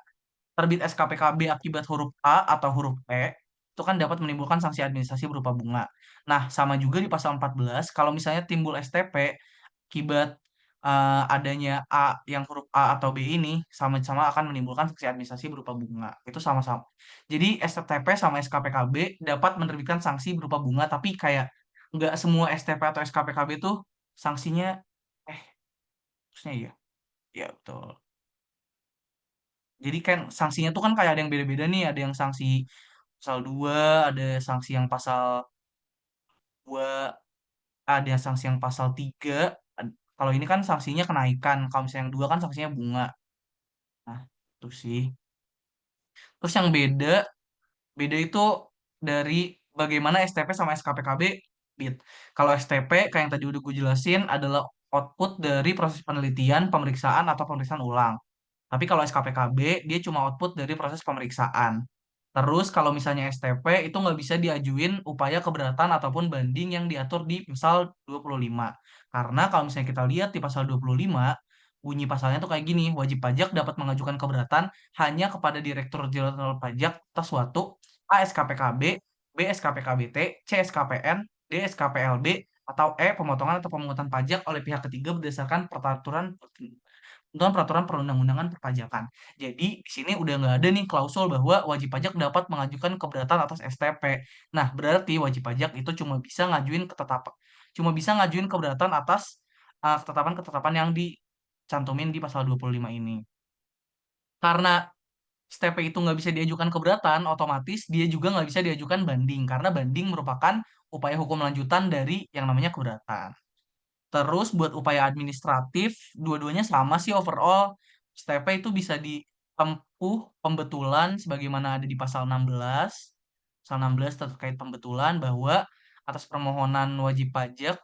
terbit SKPKB akibat huruf A atau huruf E, itu kan dapat menimbulkan sanksi administrasi berupa bunga. Nah, sama juga di pasal 14, kalau misalnya timbul STP akibat adanya A yang huruf A atau B ini, sama-sama akan menimbulkan sanksi administrasi berupa bunga. Itu sama-sama. Jadi, STP sama SKPKB dapat menerbitkan sanksi berupa bunga, tapi kayak nggak semua STP atau SKPKB itu sanksinya, eh, terusnya iya. Ya, betul. Jadi kan sanksinya tuh kan kayak ada yang beda-beda nih, ada yang sanksi pasal 2, ada sanksi yang pasal 2, ada yang sanksi yang pasal 3. Kalau ini kan sanksinya kenaikan, kalau misalnya yang 2 kan sanksinya bunga. Nah, itu sih. Terus yang beda, beda itu dari bagaimana STP sama SKPKB bit. Kalau STP, kayak yang tadi udah gue jelasin, adalah output dari proses penelitian, pemeriksaan, atau pemeriksaan ulang. Tapi kalau SKPKB, dia cuma output dari proses pemeriksaan. Terus kalau misalnya STP itu nggak bisa diajuin upaya keberatan ataupun banding yang diatur di pasal 25. Karena kalau misalnya kita lihat di pasal 25, bunyi pasalnya tuh kayak gini, wajib pajak dapat mengajukan keberatan hanya kepada Direktur Jenderal Pajak atas suatu A SKPKB, B SKPKBT, C SKPN, D SKPLB, atau E pemotongan atau pemungutan pajak oleh pihak ketiga berdasarkan peraturan perundang-undangan perpajakan. Jadi di sini udah nggak ada nih klausul bahwa wajib pajak dapat mengajukan keberatan atas STP. Nah, berarti wajib pajak itu cuma bisa ngajuin keberatan atas ketetapan-ketetapan yang dicantumin di pasal 25 ini. Karena STP itu nggak bisa diajukan keberatan, otomatis dia juga nggak bisa diajukan banding. Karena banding merupakan upaya hukum lanjutan dari yang namanya keberatan. Terus buat upaya administratif, dua-duanya sama sih overall. STP itu bisa ditempuh pembetulan sebagaimana ada di pasal 16. Pasal 16 terkait pembetulan bahwa atas permohonan wajib pajak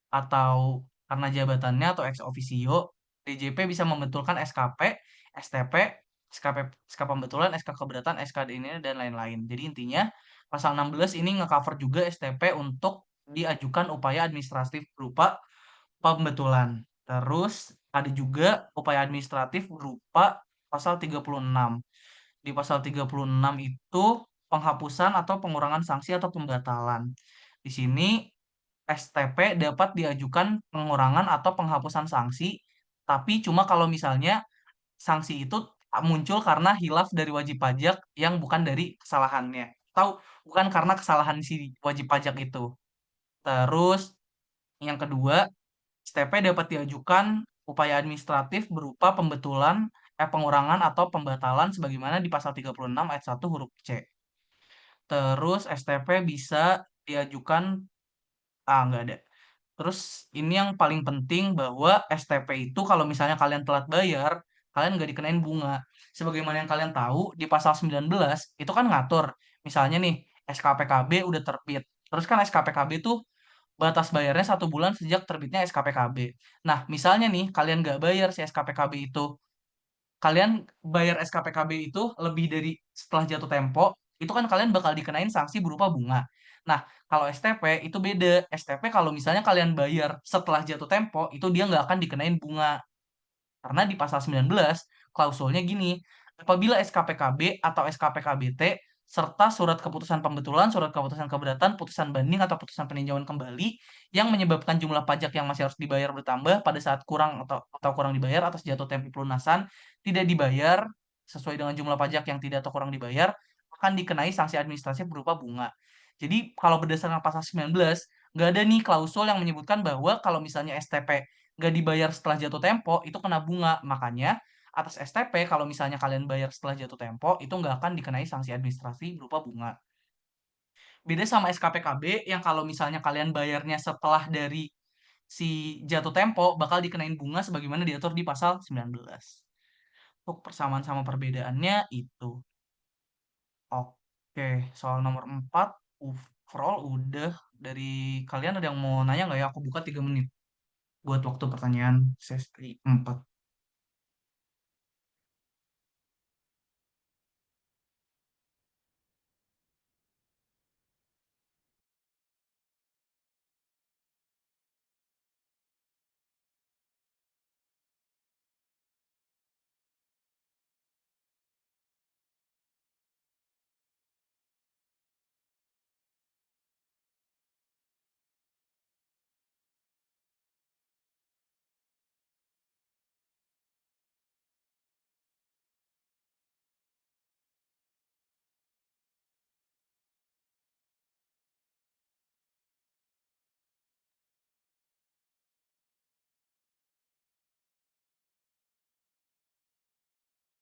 atau karena jabatannya atau ex officio, DJP bisa membetulkan SKP, STP, SK pembetulan, SK keberatan, SK ini dan lain-lain. Jadi intinya pasal 16 ini ngecover juga STP untuk diajukan upaya administratif berupa pembetulan. Terus ada juga upaya administratif berupa pasal 36. Di pasal 36 itu penghapusan atau pengurangan sanksi atau pembatalan. Di sini STP dapat diajukan pengurangan atau penghapusan sanksi, tapi cuma kalau misalnya sanksi itu muncul karena hilaf dari wajib pajak yang bukan dari kesalahannya. Atau bukan karena kesalahan si wajib pajak itu. Terus yang kedua, STP dapat diajukan upaya administratif berupa pengurangan atau pembatalan sebagaimana di pasal 36 ayat 1 huruf C. Terus STP bisa diajukan, nggak ada. Terus ini yang paling penting bahwa STP itu kalau misalnya kalian telat bayar, kalian nggak dikenain bunga. Sebagaimana yang kalian tahu, di pasal 19 itu kan ngatur. Misalnya nih, SKPKB udah terbit. Terus kan SKPKB itu batas bayarnya 1 bulan sejak terbitnya SKPKB. Nah, misalnya nih, kalian nggak bayar si SKPKB itu, kalian bayar SKPKB itu lebih dari setelah jatuh tempo, itu kan kalian bakal dikenain sanksi berupa bunga. Nah, kalau STP itu beda. STP kalau misalnya kalian bayar setelah jatuh tempo, itu dia nggak akan dikenain bunga. Karena di pasal 19, klausulnya gini, apabila SKPKB atau SKPKBT serta surat keputusan pembetulan, surat keputusan keberatan, putusan banding atau putusan peninjauan kembali yang menyebabkan jumlah pajak yang masih harus dibayar bertambah pada saat kurang atau kurang dibayar atas jatuh tempo pelunasan tidak dibayar sesuai dengan jumlah pajak yang tidak atau kurang dibayar akan dikenai sanksi administrasi berupa bunga. Jadi kalau berdasarkan pasal 19, nggak ada nih klausul yang menyebutkan bahwa kalau misalnya STP nggak dibayar setelah jatuh tempo, itu kena bunga. Makanya atas STP, kalau misalnya kalian bayar setelah jatuh tempo, itu nggak akan dikenai sanksi administrasi berupa bunga. Beda sama SKPKB yang kalau misalnya kalian bayarnya setelah dari si jatuh tempo, bakal dikenain bunga sebagaimana diatur di pasal 19. Untuk persamaan sama perbedaannya itu. Oke, soal nomor 4, overall udah. Dari kalian ada yang mau nanya nggak ya? Aku buka 3 menit buat waktu pertanyaan sesi 4.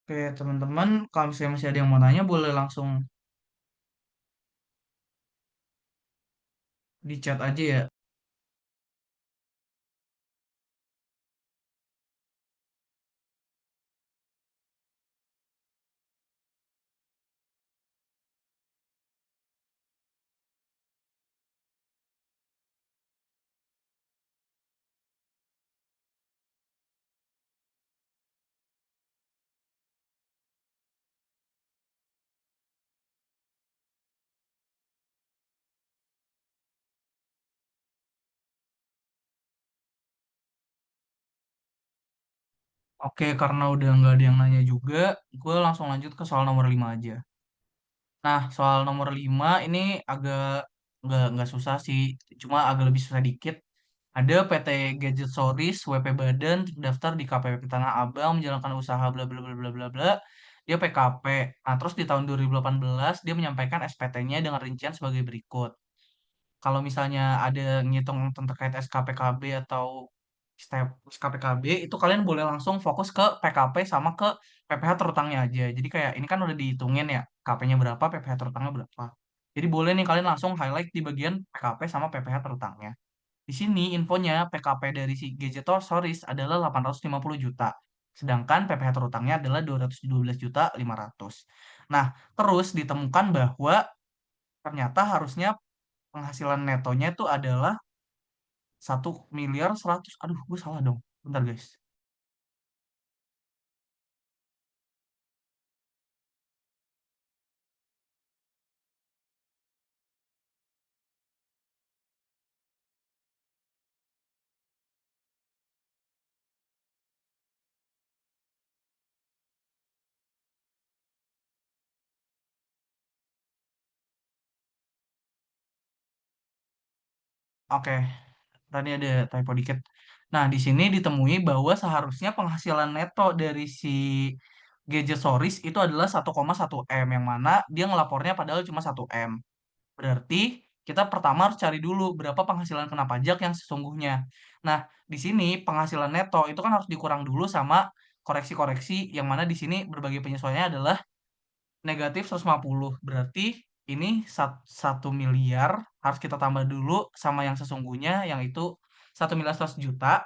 Oke, teman-teman, kalau misalnya masih ada yang mau nanya, boleh langsung di chat aja ya. Oke, karena udah nggak ada yang nanya juga, gue langsung lanjut ke soal nomor 5 aja. Nah, soal nomor 5 ini agak nggak susah sih, cuma agak lebih susah dikit. Ada PT Gadget Soris, WP Badan, terdaftar di KPP Tanah Abang, menjalankan usaha bla bla bla bla bla bla. Dia PKP. Nah, terus di tahun 2018 dia menyampaikan SPT-nya dengan rincian sebagai berikut. Kalau misalnya ada ngitung terkait SKPKB atau step SKPKB, itu kalian boleh langsung fokus ke PKP sama ke PPh terutangnya aja. Jadi kayak ini kan udah dihitungin ya, KP-nya berapa, PPh terutangnya berapa. Jadi boleh nih kalian langsung highlight di bagian PKP sama PPh terutangnya. Di sini infonya PKP dari si Gadgetor Soris adalah 850 juta. Sedangkan PPh terutangnya adalah 212 juta 500. Nah, terus ditemukan bahwa ternyata harusnya penghasilan netonya itu adalah 1.100.000.000. Aduh, gue salah dong. Bentar, guys. Oke, tadi ada typo dikit. Nah, di sini ditemui bahwa seharusnya penghasilan neto dari si Gadget Soris itu adalah 1,1 M, yang mana dia ngelapornya padahal cuma 1 M. Berarti kita pertama harus cari dulu berapa penghasilan kena pajak yang sesungguhnya. Nah, di sini penghasilan neto itu kan harus dikurang dulu sama koreksi-koreksi yang mana di sini berbagai penyesuaiannya adalah negatif 150. Berarti ini 1 miliar harus kita tambah dulu sama yang sesungguhnya yang itu 1 miliar 100 juta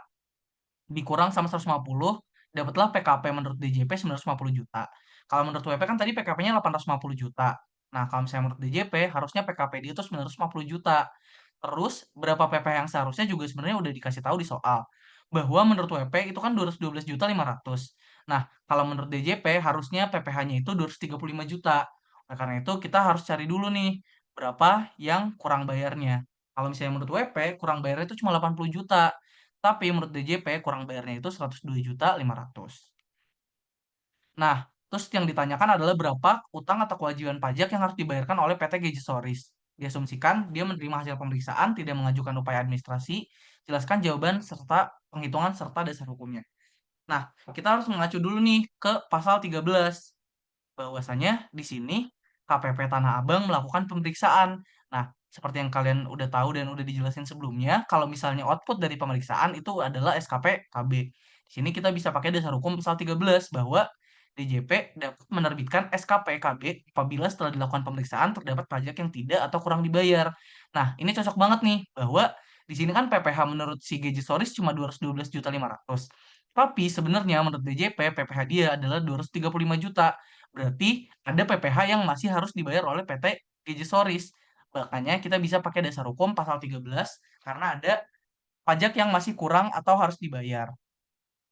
dikurang sama 150, dapatlah PKP menurut DJP 950 juta. Kalau menurut WP kan tadi PKP-nya 850 juta. Nah, kalau misalnya menurut DJP, harusnya PKP dia itu 950 juta. Terus, berapa PP yang seharusnya juga sebenarnya udah dikasih tahu di soal. Bahwa menurut WP itu kan 212 juta 500. Nah, kalau menurut DJP harusnya PPh-nya itu 235 juta. Nah, karena itu kita harus cari dulu nih, berapa yang kurang bayarnya. Kalau misalnya menurut WP, kurang bayarnya itu cuma 80 juta. Tapi menurut DJP kurang bayarnya itu 102 juta 500. Nah, terus yang ditanyakan adalah berapa utang atau kewajiban pajak yang harus dibayarkan oleh PT Gejisoris. Diasumsikan dia menerima hasil pemeriksaan, tidak mengajukan upaya administrasi, jelaskan jawaban serta penghitungan serta dasar hukumnya. Nah, kita harus mengacu dulu nih ke pasal 13. Bahwasanya di sini KPP Tanah Abang melakukan pemeriksaan. Nah, seperti yang kalian udah tahu dan udah dijelasin sebelumnya, kalau misalnya output dari pemeriksaan itu adalah SKP KB. Di sini kita bisa pakai dasar hukum pasal 13 bahwa DJP dapat menerbitkan SKP KB apabila setelah dilakukan pemeriksaan terdapat pajak yang tidak atau kurang dibayar. Nah, ini cocok banget nih bahwa di sini kan PPh menurut si Gejisoris cuma 212 juta 500. Tapi sebenarnya menurut DJP PPh dia adalah 235 juta. Berarti ada PPh yang masih harus dibayar oleh PT Gejisoris. Makanya kita bisa pakai dasar hukum pasal 13 karena ada pajak yang masih kurang atau harus dibayar.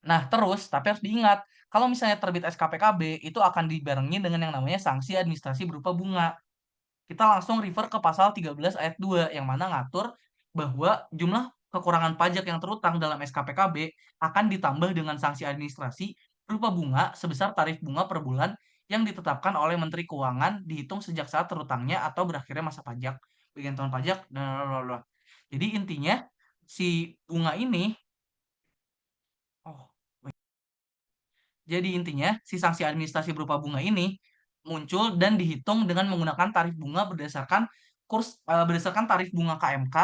Nah, terus tapi harus diingat, kalau misalnya terbit SKPKB itu akan dibarengi dengan yang namanya sanksi administrasi berupa bunga. Kita langsung refer ke pasal 13 ayat 2 yang mana ngatur bahwa jumlah kekurangan pajak yang terutang dalam SKPKB akan ditambah dengan sanksi administrasi berupa bunga sebesar tarif bunga per bulan yang ditetapkan oleh Menteri Keuangan dihitung sejak saat terutangnya atau berakhirnya masa pajak, bagian tahun pajak, dan lalu-lalu. Jadi intinya si bunga ini, oh, jadi intinya, si sanksi administrasi berupa bunga ini muncul dan dihitung dengan menggunakan tarif bunga berdasarkan tarif bunga KMK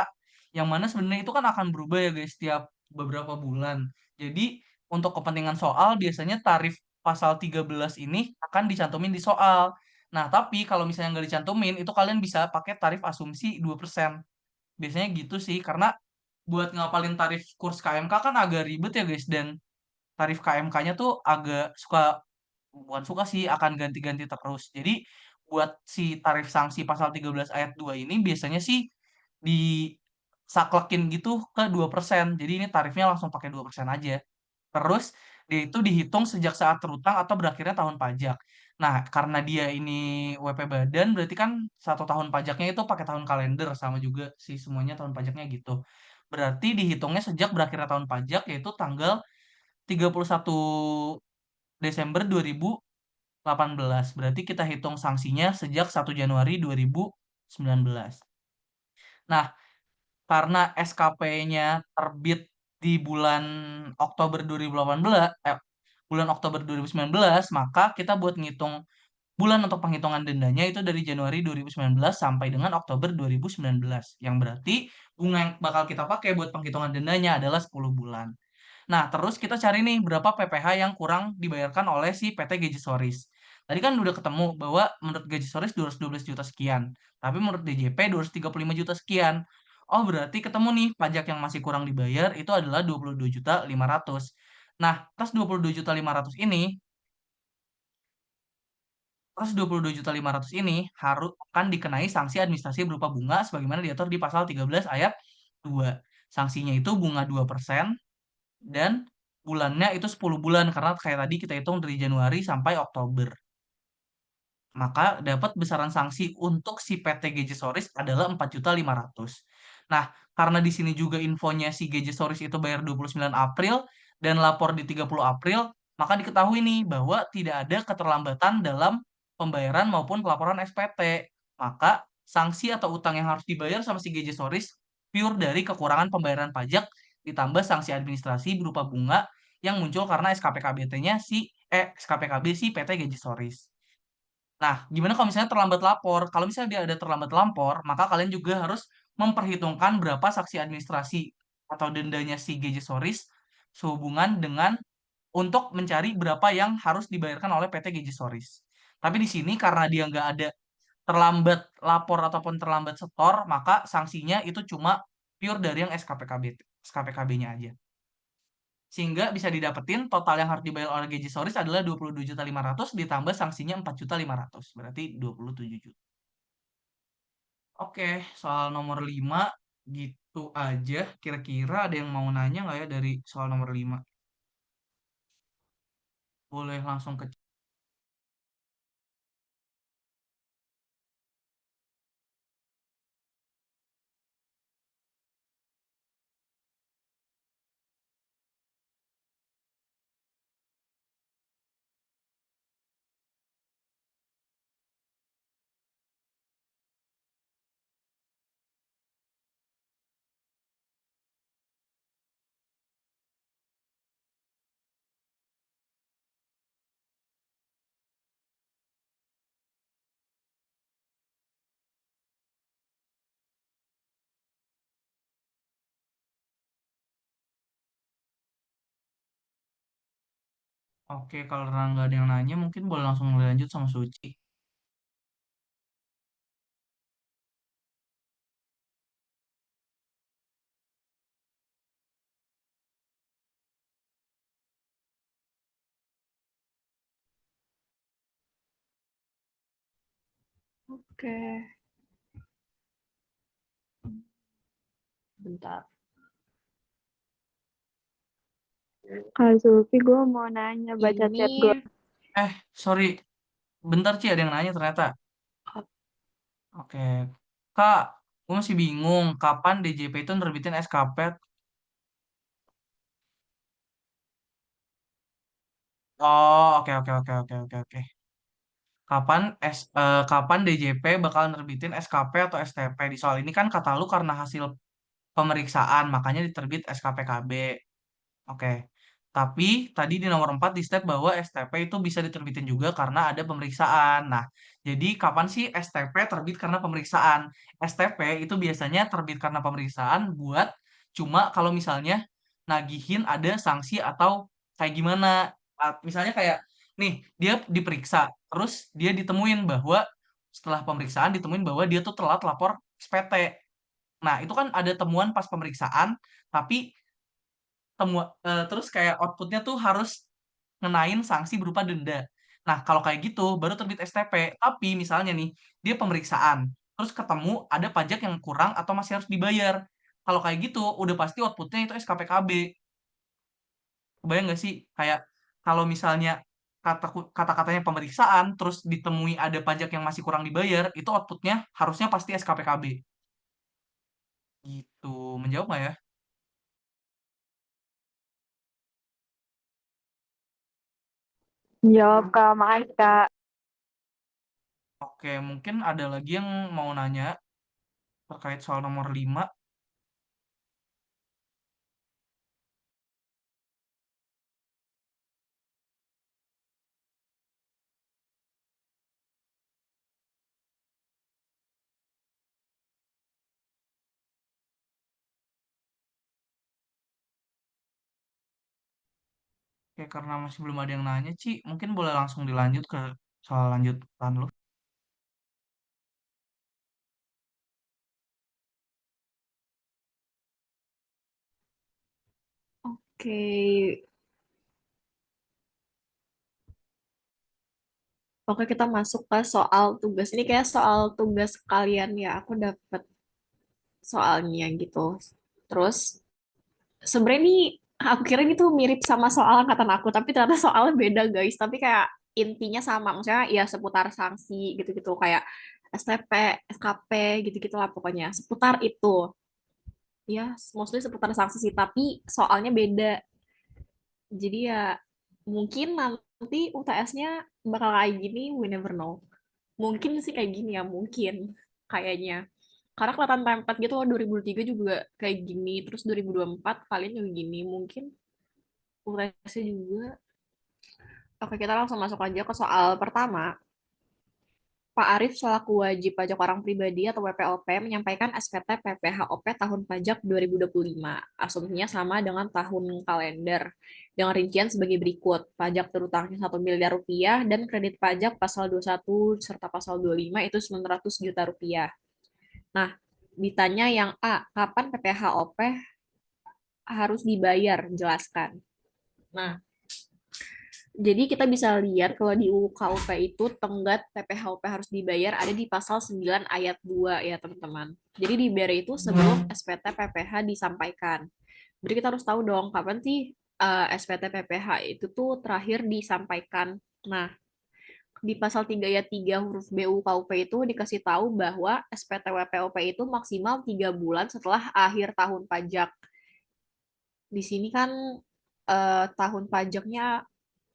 yang mana sebenarnya itu kan akan berubah ya guys setiap beberapa bulan. Jadi untuk kepentingan soal biasanya tarif pasal 13 ini akan dicantumin di soal. Nah, tapi kalau misalnya nggak dicantumin itu kalian bisa pakai tarif asumsi 2%. Biasanya gitu sih karena buat ngapalin tarif kurs KMK kan agak ribet ya guys dan tarif KMK-nya tuh agak bukan suka sih, akan ganti-ganti terus. Jadi buat si tarif sanksi pasal 13 ayat 2 ini biasanya sih disaklekin gitu ke 2%. Jadi ini tarifnya langsung pakai 2% aja. Terus dia itu dihitung sejak saat terutang atau berakhirnya tahun pajak. Nah, karena dia ini WP badan, berarti kan 1 tahun pajaknya itu pakai tahun kalender, sama juga sih semuanya tahun pajaknya gitu. Berarti dihitungnya sejak berakhirnya tahun pajak, yaitu tanggal 31 Desember 2018. Berarti kita hitung sanksinya sejak 1 Januari 2019. Nah, karena SKP-nya terbit di Oktober 2018, bulan Oktober 2019, maka kita buat ngitung bulan untuk penghitungan dendanya itu dari Januari 2019 sampai dengan Oktober 2019. Yang berarti bunga yang bakal kita pakai buat penghitungan dendanya adalah 10 bulan. Nah, terus kita cari nih berapa PPh yang kurang dibayarkan oleh si PT Gejisoris. Tadi kan udah ketemu bahwa menurut Gejisoris 212 juta sekian, tapi menurut DJP 235 juta sekian. Oh, berarti ketemu nih pajak yang masih kurang dibayar itu adalah 22 juta 500. Nah, atas 22 juta 500 ini, atas 22 juta 500 ini harus akan dikenai sanksi administrasi berupa bunga sebagaimana diatur di pasal 13 ayat 2. Sanksinya itu bunga 2%, dan bulannya itu 10 bulan karena kayak tadi kita hitung dari Januari sampai Oktober. Maka dapat besaran sanksi untuk si PT Gejesoris adalah 4.500.000. Nah, karena di sini juga infonya si Gejesoris itu bayar 29 April dan lapor di 30 April, maka diketahui nih bahwa tidak ada keterlambatan dalam pembayaran maupun pelaporan SPT. Maka sanksi atau utang yang harus dibayar sama si Gejesoris pure dari kekurangan pembayaran pajak ditambah sanksi administrasi berupa bunga yang muncul karena SKPKB si PT Gejesoris. Nah, gimana kalau misalnya terlambat lapor? Kalau misalnya dia ada terlambat lapor, maka kalian juga harus memperhitungkan berapa saksi administrasi atau dendanya si Gejesoris sehubungan dengan untuk mencari berapa yang harus dibayarkan oleh PT Gejesoris. Tapi di sini karena dia nggak ada terlambat lapor ataupun terlambat setor, maka sanksinya itu cuma pure dari yang SKPKB. SKPKB-nya aja. Sehingga bisa didapetin total yang harus dibayar oleh GJ Stories adalah 22.500.000 ditambah sanksinya 4.500.000. Berarti 27 juta. Oke, soal nomor 5 gitu aja. Kira-kira ada yang mau nanya nggak ya dari soal nomor 5? Boleh langsung ke... Oke, kalau nggak ada yang nanya, mungkin boleh langsung lanjut sama Suci. Oke, bentar. Kak Zulfi, gue mau nanya baca Ini chat gue. Sorry. Bentar, Ci, ada yang nanya ternyata. Oke. Kak, gue masih bingung. Kapan DJP itu nerbitin SKP? Oh, oke, oke, oke, oke, oke, oke. Kapan DJP bakal nerbitin SKP atau STP? Di soal ini kan kata lu karena hasil pemeriksaan, makanya diterbit SKPKB. Oke. Tapi tadi di nomor 4 di step bahwa STP itu bisa diterbitin juga karena ada pemeriksaan. Nah, jadi kapan sih STP terbit karena pemeriksaan? STP itu biasanya terbit karena pemeriksaan buat cuma kalau misalnya nagihin ada sanksi atau kayak gimana. Misalnya kayak nih, dia diperiksa, terus dia ditemuin bahwa setelah pemeriksaan ditemuin bahwa dia tuh telat lapor SPT. Nah, itu kan ada temuan pas pemeriksaan, tapi terus kayak outputnya tuh harus ngenain sanksi berupa denda. Nah, kalau kayak gitu baru terbit STP. Tapi misalnya nih, dia pemeriksaan, terus ketemu ada pajak yang kurang atau masih harus dibayar. Kalau kayak gitu, udah pasti outputnya itu SKPKB. Kebayang nggak sih? Kayak kalau misalnya kata-katanya pemeriksaan, terus ditemui ada pajak yang masih kurang dibayar, itu outputnya harusnya pasti SKPKB. Gitu. Menjawab nggak ya? Jawab Kak, makasih Kak. Oke, mungkin ada lagi yang mau nanya terkait soal nomor 5. Oke, karena masih belum ada yang nanya, Ci, mungkin boleh langsung dilanjut ke soal lanjutan lu. oke. Oke, kita masuk ke soal tugas. Ini kayak soal tugas kalian ya. Aku dapat soalnya gitu. Terus sebenarnya nih aku kira gitu mirip sama soal angkatan aku, tapi ternyata soalnya beda guys. Tapi kayak intinya sama. Maksudnya ya seputar sanksi gitu-gitu kayak STP, SKP gitu-gitu lah pokoknya. Seputar itu. Ya, mostly seputar sanksi sih, tapi soalnya beda. Jadi ya mungkin nanti UTS-nya bakal kayak gini, we never know. Mungkin sih kayak gini ya, mungkin kayaknya. Karena kelihatan template gitu loh, 2003 juga kayak gini, terus 2024 kalian juga gini, mungkin UTS-nya juga. Oke, kita langsung masuk aja ke soal pertama. Pak Arief selaku wajib pajak orang pribadi atau WPOP menyampaikan SPT PPHOP tahun pajak 2025. Asumsinya sama dengan tahun kalender. Dengan rincian sebagai berikut. Pajak terutangnya 1 miliar rupiah dan kredit pajak pasal 21 serta pasal 25 itu 900 juta rupiah. Nah, ditanya yang A, kapan PPHOP harus dibayar, jelaskan. Nah, jadi kita bisa lihat kalau di UU KUP itu tenggat PPHUP harus dibayar ada di pasal 9 ayat 2 ya teman-teman. Jadi dibayar itu sebelum SPT PPH disampaikan. Jadi kita harus tahu dong kapan sih SPT PPH itu tuh terakhir disampaikan. Nah, di pasal 3 ayat 3 huruf B UU KUP itu dikasih tahu bahwa SPT WPOP itu maksimal 3 bulan setelah akhir tahun pajak. Di sini kan tahun pajaknya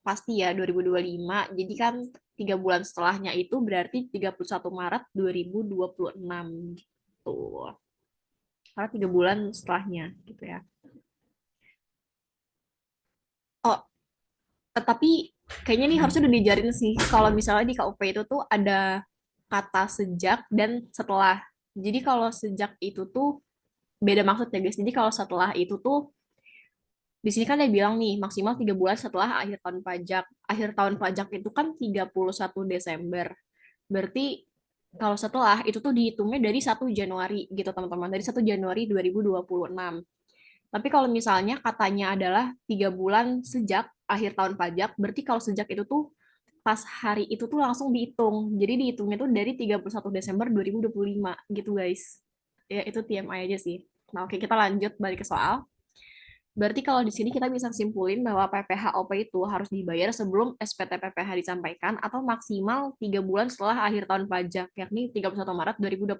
pasti ya 2025. Jadi kan 3 bulan setelahnya itu berarti 31 Maret 2026 gitu. Karena 3 bulan setelahnya gitu ya. Oh, tetapi kayaknya nih harusnya udah diajarin sih kalau misalnya di KUP itu tuh ada kata sejak dan setelah. Jadi kalau sejak itu tuh beda maksud ya guys. Jadi kalau setelah itu tuh di sini kan dia bilang nih maksimal 3 bulan setelah akhir tahun pajak. Akhir tahun pajak itu kan 31 Desember. Berarti kalau setelah itu tuh dihitungnya dari 1 Januari gitu teman-teman. Dari 1 Januari 2026. Tapi kalau misalnya katanya adalah 3 bulan sejak akhir tahun pajak, berarti kalau sejak itu tuh pas hari itu tuh langsung dihitung. Jadi dihitungnya tuh dari 31 Desember 2025 gitu guys. Ya itu TMI aja sih. Nah oke kita lanjut balik ke soal. Berarti kalau di sini kita bisa simpulin bahwa PPHOP itu harus dibayar sebelum SPT PPH disampaikan atau maksimal 3 bulan setelah akhir tahun pajak, yakni 31 Maret 2026.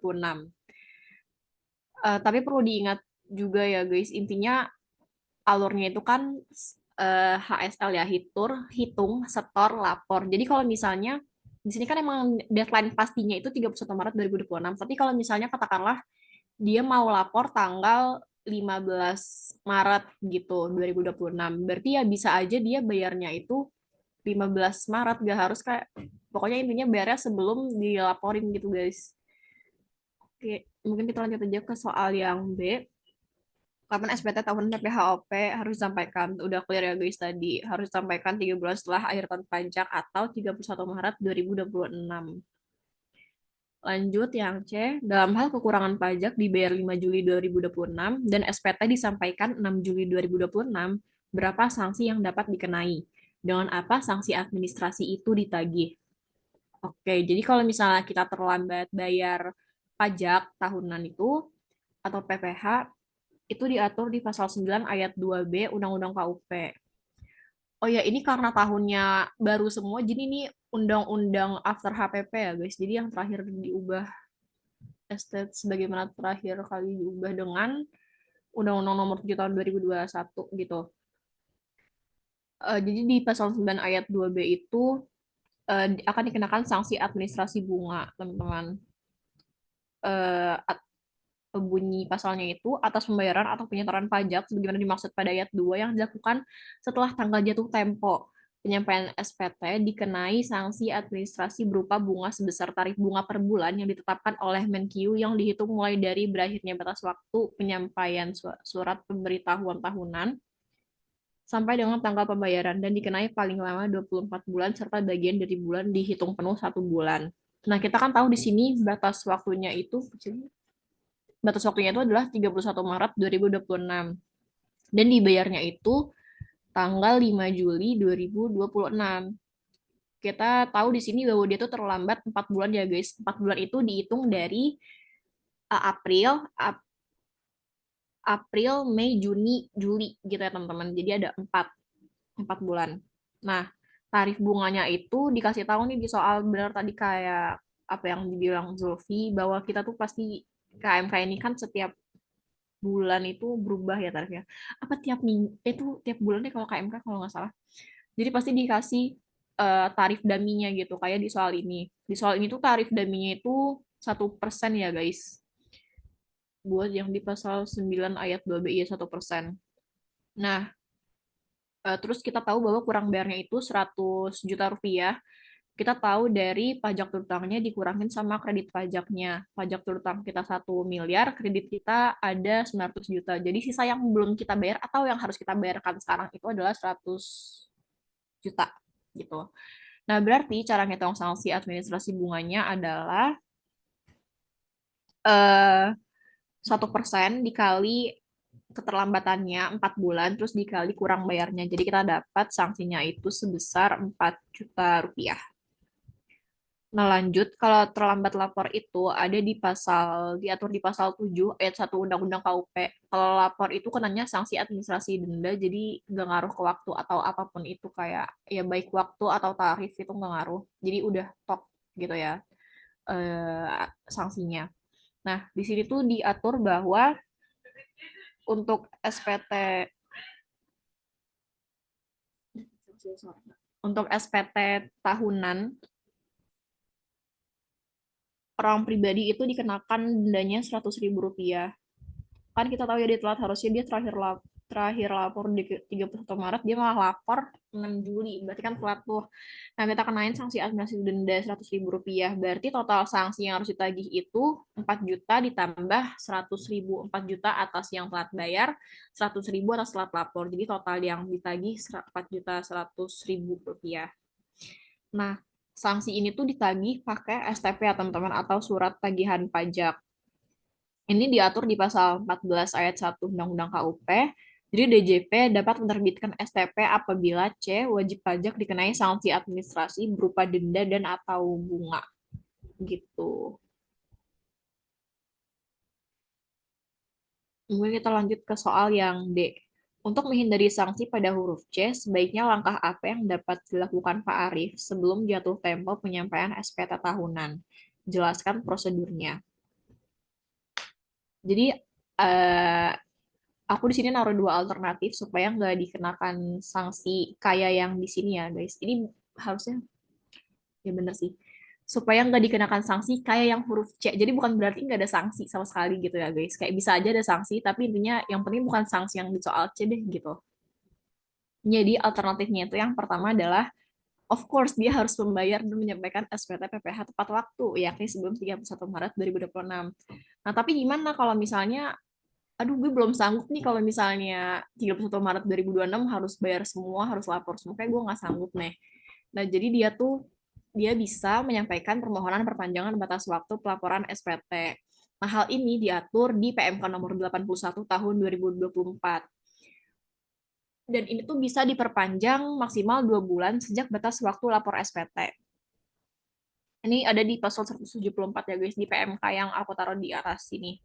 Tapi perlu diingat juga ya guys, intinya alurnya itu kan HSL ya, hitung, setor, lapor. Jadi kalau misalnya di sini kan emang deadline pastinya itu 31 Maret 2026. Tapi kalau misalnya katakanlah dia mau lapor tanggal 15 Maret gitu 2026. Berarti ya bisa aja dia bayarnya itu 15 Maret, gak harus kayak pokoknya intinya bayarnya sebelum dilaporin gitu guys. Oke, mungkin kita lanjut aja ke soal yang B. Kapan SPT tahunan PPHOP harus disampaikan? Udah clear ya guys tadi. Harus disampaikan 3 bulan setelah akhir tahun pajak atau 31 Maret 2026. Lanjut yang C, dalam hal kekurangan pajak dibayar 5 Juli 2026 dan SPT disampaikan 6 Juli 2026, berapa sanksi yang dapat dikenai? Dengan apa sanksi administrasi itu ditagih? Oke, jadi kalau misalnya kita terlambat bayar pajak tahunan itu atau PPH, itu diatur di pasal 9 ayat 2B Undang-Undang KUP. Oh ya, ini karena tahunnya baru semua, jadi ini undang-undang after HPP ya guys. Jadi yang terakhir diubah estate sebagaimana terakhir kali diubah dengan Undang-Undang Nomor 7 Tahun 2021 gitu. Jadi di pasal 9 ayat 2B itu akan dikenakan sanksi administrasi bunga, teman-teman. Bunyi pasalnya itu atas pembayaran atau penyetoran pajak sebagaimana dimaksud pada ayat 2 yang dilakukan setelah tanggal jatuh tempo penyampaian SPT dikenai sanksi administrasi berupa bunga sebesar tarif bunga per bulan yang ditetapkan oleh Menkyu yang dihitung mulai dari berakhirnya batas waktu penyampaian surat pemberitahuan tahunan sampai dengan tanggal pembayaran dan dikenai paling lama 24 bulan serta bagian dari bulan dihitung penuh 1 bulan. Nah, kita kan tahu di sini batas waktunya itu adalah 31 Maret 2026 dan dibayarnya itu tanggal 5 Juli 2026. Kita tahu di sini bahwa dia tuh terlambat 4 bulan ya guys. 4 bulan itu dihitung dari April, Mei, Juni, Juli gitu ya teman-teman. Jadi ada 4 bulan. Nah, tarif bunganya itu dikasih tahu nih di soal benar tadi kayak apa yang dibilang Zulfi bahwa kita tuh pasti KMK ini kan setiap bulan itu berubah ya tarifnya. Apa tiap minggu itu tiap bulan deh kalau KMK kalau nggak salah. Jadi pasti dikasih tarif daminya gitu kayak di soal ini. Di soal ini tuh tarif daminya itu 1% ya guys. Buat yang di pasal 9 ayat 2B ya 1%. Nah, terus kita tahu bahwa kurang bayarnya itu 100 juta rupiah. Kita tahu dari pajak terutangnya dikurangin sama kredit pajaknya. Pajak terutang kita 1 miliar, kredit kita ada 900 juta. Jadi sisa yang belum kita bayar atau yang harus kita bayarkan sekarang itu adalah 100 juta gitu. Nah, berarti cara ngitung sanksi administrasi bunganya adalah 1% dikali keterlambatannya 4 bulan, terus dikali kurang bayarnya. Jadi kita dapat sanksinya itu sebesar 4 juta rupiah. Nah, lanjut, kalau terlambat lapor itu ada diatur di pasal 7 ayat 1 Undang-Undang KUP. Kalau lapor itu kenanya sanksi administrasi denda, jadi nggak ngaruh ke waktu atau apapun itu kayak ya baik waktu atau tarif itu nggak ngaruh. Jadi udah top gitu ya sanksinya. Nah, di sini tuh diatur bahwa untuk SPT tahunan orang pribadi itu dikenakan dendanya Rp100.000. Kan kita tahu ya dia telat, harusnya dia terakhir lapor di 31 Maret, dia malah lapor 6 Juli, berarti kan telat tuh. Nah, kita kenain sanksi administrasi denda Rp100.000, berarti total sanksi yang harus ditagih itu 4 juta ditambah 100.000, 4 juta atas yang telat bayar, 100.000 atas telat lapor, jadi total yang ditagih 4.100.000 rupiah. Nah, sanksi ini tuh ditagih pakai STP ya teman-teman, atau surat tagihan pajak. Ini diatur di pasal 14 ayat 1 Undang-Undang KUP. Jadi DJP dapat menerbitkan STP apabila C. wajib pajak dikenai sanksi administrasi berupa denda dan atau bunga. Gitu. Kemudian kita lanjut ke soal yang D. Untuk menghindari sanksi pada huruf C, sebaiknya langkah apa yang dapat dilakukan Pak Arief sebelum jatuh tempo penyampaian SPT tahunan? Jelaskan prosedurnya. Jadi, aku di sini naruh 2 alternatif supaya nggak dikenakan sanksi kayak yang di sini ya, guys. Ini harusnya, ya bener sih. Supaya nggak dikenakan sanksi kayak yang huruf C. Jadi bukan berarti nggak ada sanksi sama sekali gitu ya, guys. Kayak bisa aja ada sanksi, tapi intinya yang penting bukan sanksi yang di soal C deh, gitu. Jadi alternatifnya itu yang pertama adalah of course, dia harus membayar dan menyampaikan SPT PPh tepat waktu, yakni sebelum 31 Maret 2026. Nah, tapi gimana kalau misalnya, aduh gue belum sanggup nih kalau misalnya 31 Maret 2026 harus bayar semua, harus lapor semua, kayak gue nggak sanggup nih. Nah, jadi dia bisa menyampaikan permohonan perpanjangan batas waktu pelaporan SPT. Nah, hal ini diatur di PMK nomor 81 tahun 2024. Dan ini tuh bisa diperpanjang maksimal 2 bulan sejak batas waktu lapor SPT. Ini ada di pasal 174 ya guys, di PMK yang aku taruh di atas sini.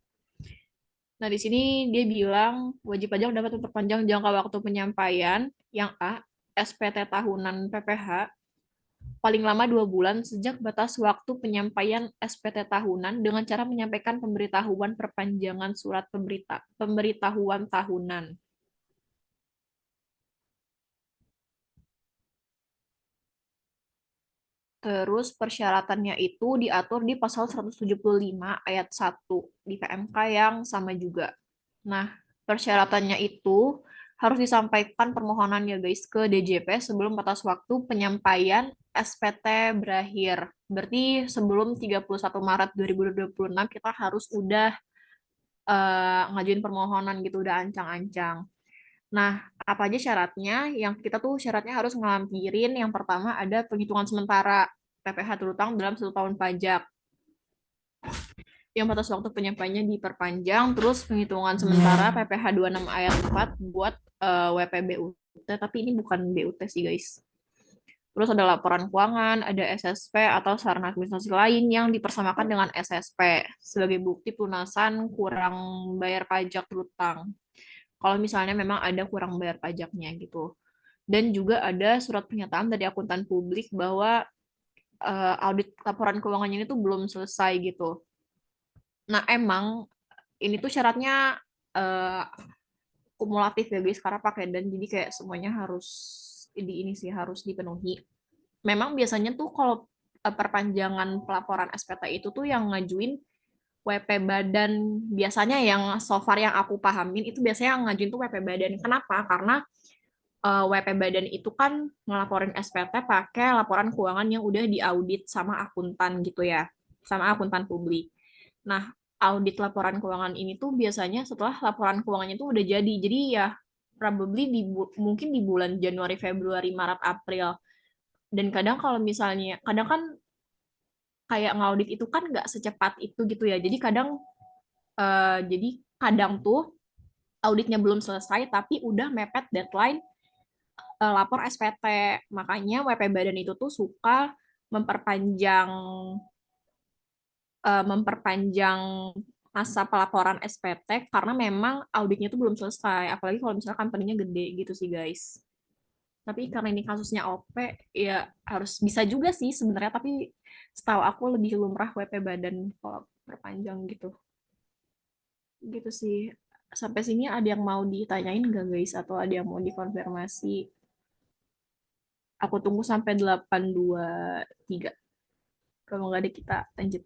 Nah, di sini dia bilang wajib pajak dapat memperpanjang jangka waktu penyampaian yang A, SPT tahunan PPh paling lama 2 bulan sejak batas waktu penyampaian SPT tahunan dengan cara menyampaikan pemberitahuan perpanjangan surat pemberitahuan tahunan. Terus persyaratannya itu diatur di pasal 175 ayat 1 di PMK yang sama juga. Nah, persyaratannya itu harus disampaikan permohonan ya guys ke DJP sebelum batas waktu penyampaian SPT berakhir. Berarti sebelum 31 Maret 2026 kita harus udah ngajuin permohonan gitu, udah ancang-ancang. Nah, apa aja syaratnya? Yang kita tuh syaratnya harus ngelampirin yang pertama ada penghitungan sementara PPh terutang dalam 1 tahun pajak. Yang batas waktu penyampaiannya diperpanjang, terus penghitungan sementara PPh 26 ayat 4 buat WP BUT, tapi ini bukan BUT sih guys. Terus ada laporan keuangan, ada SSP atau sarana administrasi lain yang dipersamakan dengan SSP sebagai bukti pelunasan kurang bayar pajak terutang. Kalau misalnya memang ada kurang bayar pajaknya gitu. Dan juga ada surat pernyataan dari akuntan publik bahwa audit laporan keuangannya ini tuh belum selesai gitu. Nah, emang ini tuh syaratnya kumulatif ya guys, karena pakai dan jadi kayak semuanya harus ini sih harus dipenuhi. Memang biasanya tuh kalau perpanjangan pelaporan SPT itu tuh yang ngajuin WP Badan, biasanya yang so far yang aku pahamin itu biasanya yang ngajuin tuh WP Badan. Kenapa? Karena WP Badan itu kan ngelaporin SPT pakai laporan keuangan yang udah diaudit sama akuntan gitu ya, sama akuntan publik. Nah, audit laporan keuangan ini tuh biasanya setelah laporan keuangannya tuh udah jadi. Jadi ya probably mungkin di bulan Januari, Februari, Maret, April. Dan kadang kalau misalnya, kadang kan kayak ngaudit itu kan nggak secepat itu gitu ya. Jadi kadang tuh auditnya belum selesai tapi udah mepet deadline lapor SPT. Makanya WP Badan itu tuh suka memperpanjang memperpanjang masa pelaporan SPT karena memang auditnya itu belum selesai. Apalagi kalau misalnya company-nya gede gitu sih guys. Tapi karena ini kasusnya OP, ya harus bisa juga sih sebenarnya. Tapi setahu aku lebih lumrah WP Badan kalau perpanjang gitu. Gitu sih. Sampai sini ada yang mau ditanyain nggak guys? Atau ada yang mau dikonfirmasi? Aku tunggu sampai 8.23. Kalau nggak ada kita lanjut.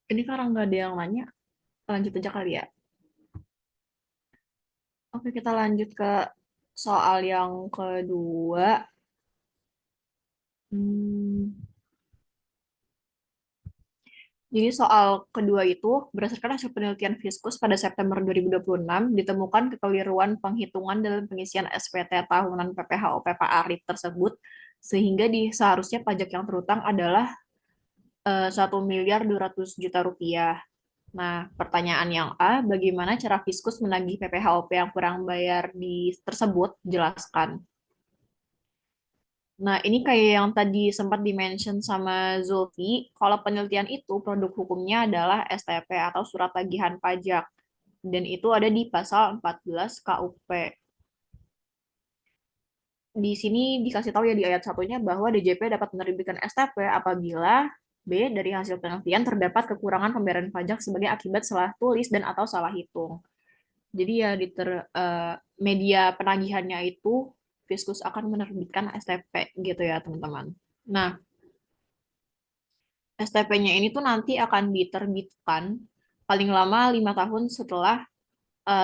Ini karena nggak ada yang nanya, lanjut aja kali ya. Oke, kita lanjut ke soal yang kedua. Hmm, Jadi soal kedua itu, berdasarkan hasil penelitian Fiskus pada September 2026, ditemukan kekeliruan penghitungan dalam pengisian SPT tahunan PPh OPPA ARIF tersebut, sehingga seharusnya pajak yang terutang adalah 1.200.000.000 rupiah. Nah, pertanyaan yang A, bagaimana cara Fiskus menagih PPh OP yang kurang bayar tersebut? Jelaskan. Nah, ini kayak yang tadi sempat dimention sama Zulfi, kalau penelitian itu produk hukumnya adalah STP atau surat tagihan pajak. Dan itu ada di pasal 14 KUP. Di sini dikasih tahu ya di ayat satunya bahwa DJP dapat menerbitkan STP apabila B. Dari hasil penelitian terdapat kekurangan pembayaran pajak sebagai akibat salah tulis dan atau salah hitung. Jadi ya media penagihannya itu Fiskus akan menerbitkan STP gitu ya teman-teman. Nah, STP-nya ini tuh nanti akan diterbitkan paling lama 5 tahun setelah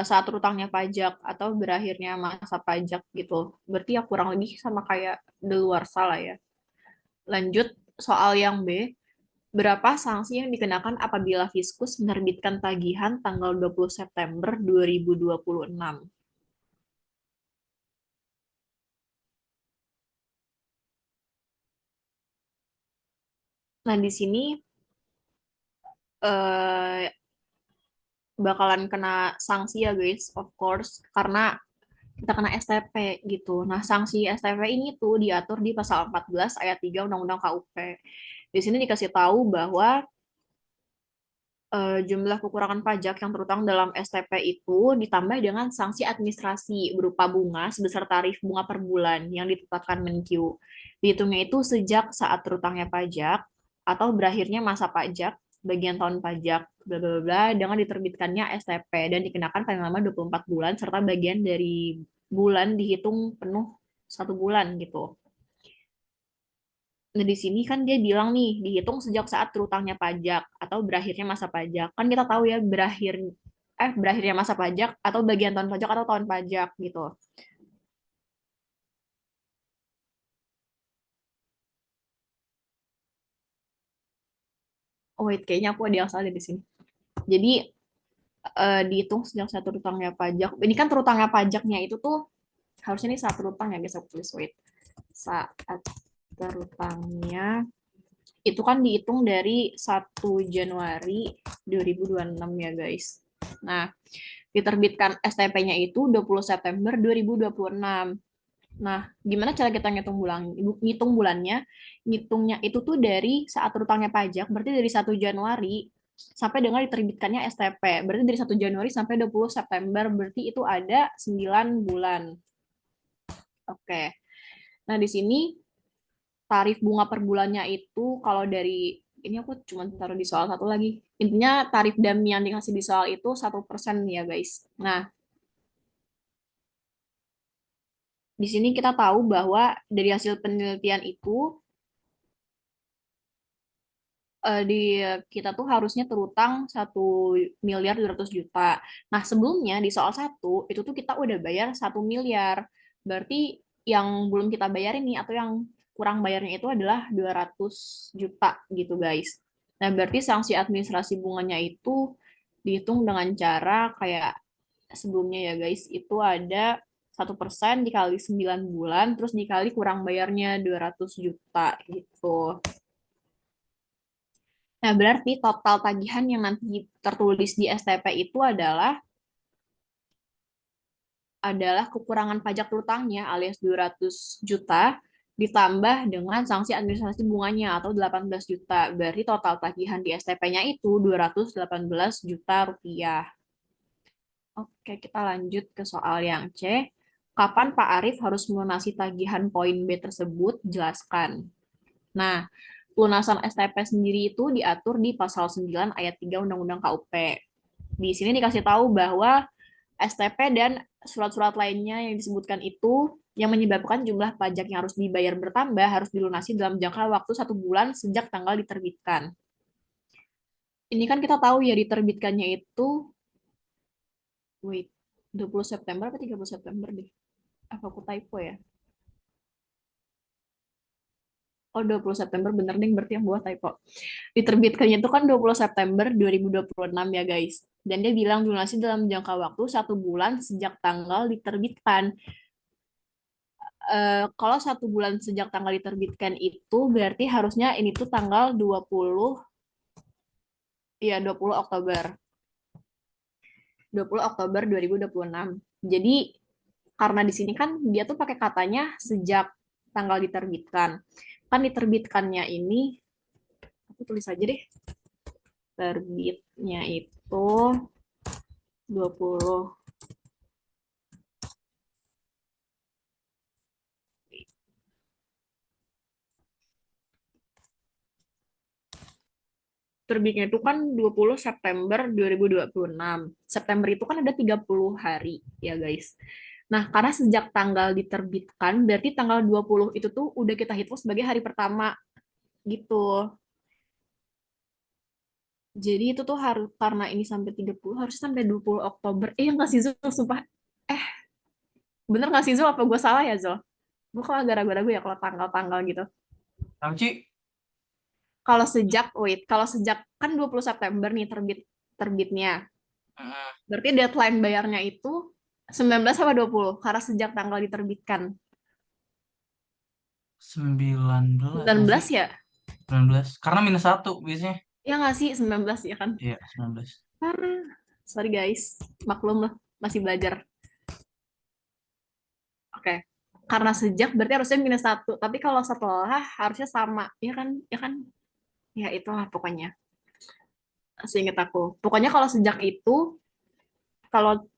saat utangnya pajak atau berakhirnya masa pajak gitu. Berarti ya kurang lebih sama kayak daluarsa lah ya. Lanjut soal yang B. Berapa sanksi yang dikenakan apabila Fiskus menerbitkan tagihan tanggal 20 September 2026? Nah, di sini eh, bakalan kena sanksi ya guys, of course, karena kita kena STP gitu. Nah, sanksi STP ini tuh diatur di pasal 14 ayat 3 Undang-Undang KUP. Di sini dikasih tahu bahwa jumlah kekurangan pajak yang terutang dalam STP itu ditambah dengan sanksi administrasi berupa bunga sebesar tarif bunga per bulan yang ditetapkan Menkyu. Dihitungnya itu sejak saat terutangnya pajak atau berakhirnya masa pajak bagian tahun pajak bla bla bla dengan diterbitkannya STP dan dikenakan paling lama 24 bulan serta bagian dari bulan dihitung penuh 1 bulan gitu. Nah, di sini kan dia bilang nih, dihitung sejak saat terutangnya pajak atau berakhirnya masa pajak. Kan kita tahu ya berakhirnya masa pajak atau bagian tahun pajak atau tahun pajak gitu. Oh wait, kayaknya aku ada yang salah di sini. Jadi dihitung sejak saat terutangnya pajak. Ini kan terutangnya pajaknya itu tuh harusnya nih saat terutang ya guys, aku tulis wait. Saat terutangnya itu kan dihitung dari 1 Januari 2026 ya guys. Nah, diterbitkan STP-nya itu 20 September 2026. Nah, gimana cara kita ngitung bulannya? Ngitungnya itu tuh dari saat terutangnya pajak, berarti dari 1 Januari sampai dengan diterbitkannya STP. Berarti dari 1 Januari sampai 20 September, berarti itu ada 9 bulan. Oke. Nah, di sini tarif bunga per bulannya itu kalau dari ini aku cuma taruh di soal satu lagi. Intinya tarif DAM yang dikasih di soal itu 1% ya guys. Nah, di sini kita tahu bahwa dari hasil penelitian itu di kita tuh harusnya terutang 1.200.000.000. Nah, sebelumnya di soal satu itu tuh kita udah bayar 1 miliar. Berarti yang belum kita bayar ini atau yang kurang bayarnya itu adalah 200 juta gitu guys. Nah, berarti sanksi administrasi bunganya itu dihitung dengan cara kayak sebelumnya ya guys, itu ada 1% dikali 9 bulan, terus dikali kurang bayarnya 200 juta gitu. Nah, berarti total tagihan yang nanti tertulis di STP itu adalah kekurangan pajak terutangnya alias 200 juta ditambah dengan sanksi administrasi bunganya atau 18 juta. Berarti total tagihan di STP-nya itu 218 juta rupiah. Oke, kita lanjut ke soal yang C. Kapan Pak Arief harus melunasi tagihan poin B tersebut? Jelaskan. Nah, lunasan STP sendiri itu diatur di pasal 9 ayat 3 Undang-Undang KUP. Di sini dikasih tahu bahwa STP dan surat-surat lainnya yang disebutkan itu yang menyebabkan jumlah pajak yang harus dibayar bertambah harus dilunasi dalam jangka waktu 1 bulan sejak tanggal diterbitkan. Ini kan kita tahu ya diterbitkannya itu, wait, 20 September atau 30 September deh. Apa aku typo ya? Oh, 20 September bener nih, berarti yang buat typo. Diterbitkannya itu kan 20 September 2026 ya guys. Dan dia bilang lunasi dalam jangka waktu 1 bulan sejak tanggal diterbitkan. Kalau 1 bulan sejak tanggal diterbitkan itu berarti harusnya ini tuh tanggal 20, ya 20 Oktober. 20 Oktober 2026. Jadi karena di sini kan dia tuh pakai katanya sejak tanggal diterbitkan. Kan diterbitkannya ini, aku tulis aja deh. Terbitnya itu 20 terbitnya itu kan 20 September 2026. September itu kan ada 30 hari ya guys. Nah, karena sejak tanggal diterbitkan berarti tanggal 20 itu tuh udah kita hitung sebagai hari pertama gitu. Jadi itu tuh harus karena ini sampai 30 harus sampai 20 Oktober. Enggak sih Zul, sumpah. Eh, bener nggak sih Zul? Apa gue salah ya Zul? Gue kok agak ragu-ragu ya kalau tanggal-tanggal gitu. Tahu, Ci? Kalau sejak kan 20 September nih terbitnya. Heeh. Berarti deadline bayarnya itu 19 sama 20 karena sejak tanggal diterbitkan. 19 nggak sih? 19 ya? 19. Karena -1 biasanya. Ya nggak sih 19 ya kan? Iya, 19. Sorry guys, maklum lah masih belajar. karena sejak berarti harusnya -1, tapi kalau setelah harusnya sama, ya kan? Ya kan? Ya itulah pokoknya. Seingat aku. Pokoknya kalau sejak itu, kalau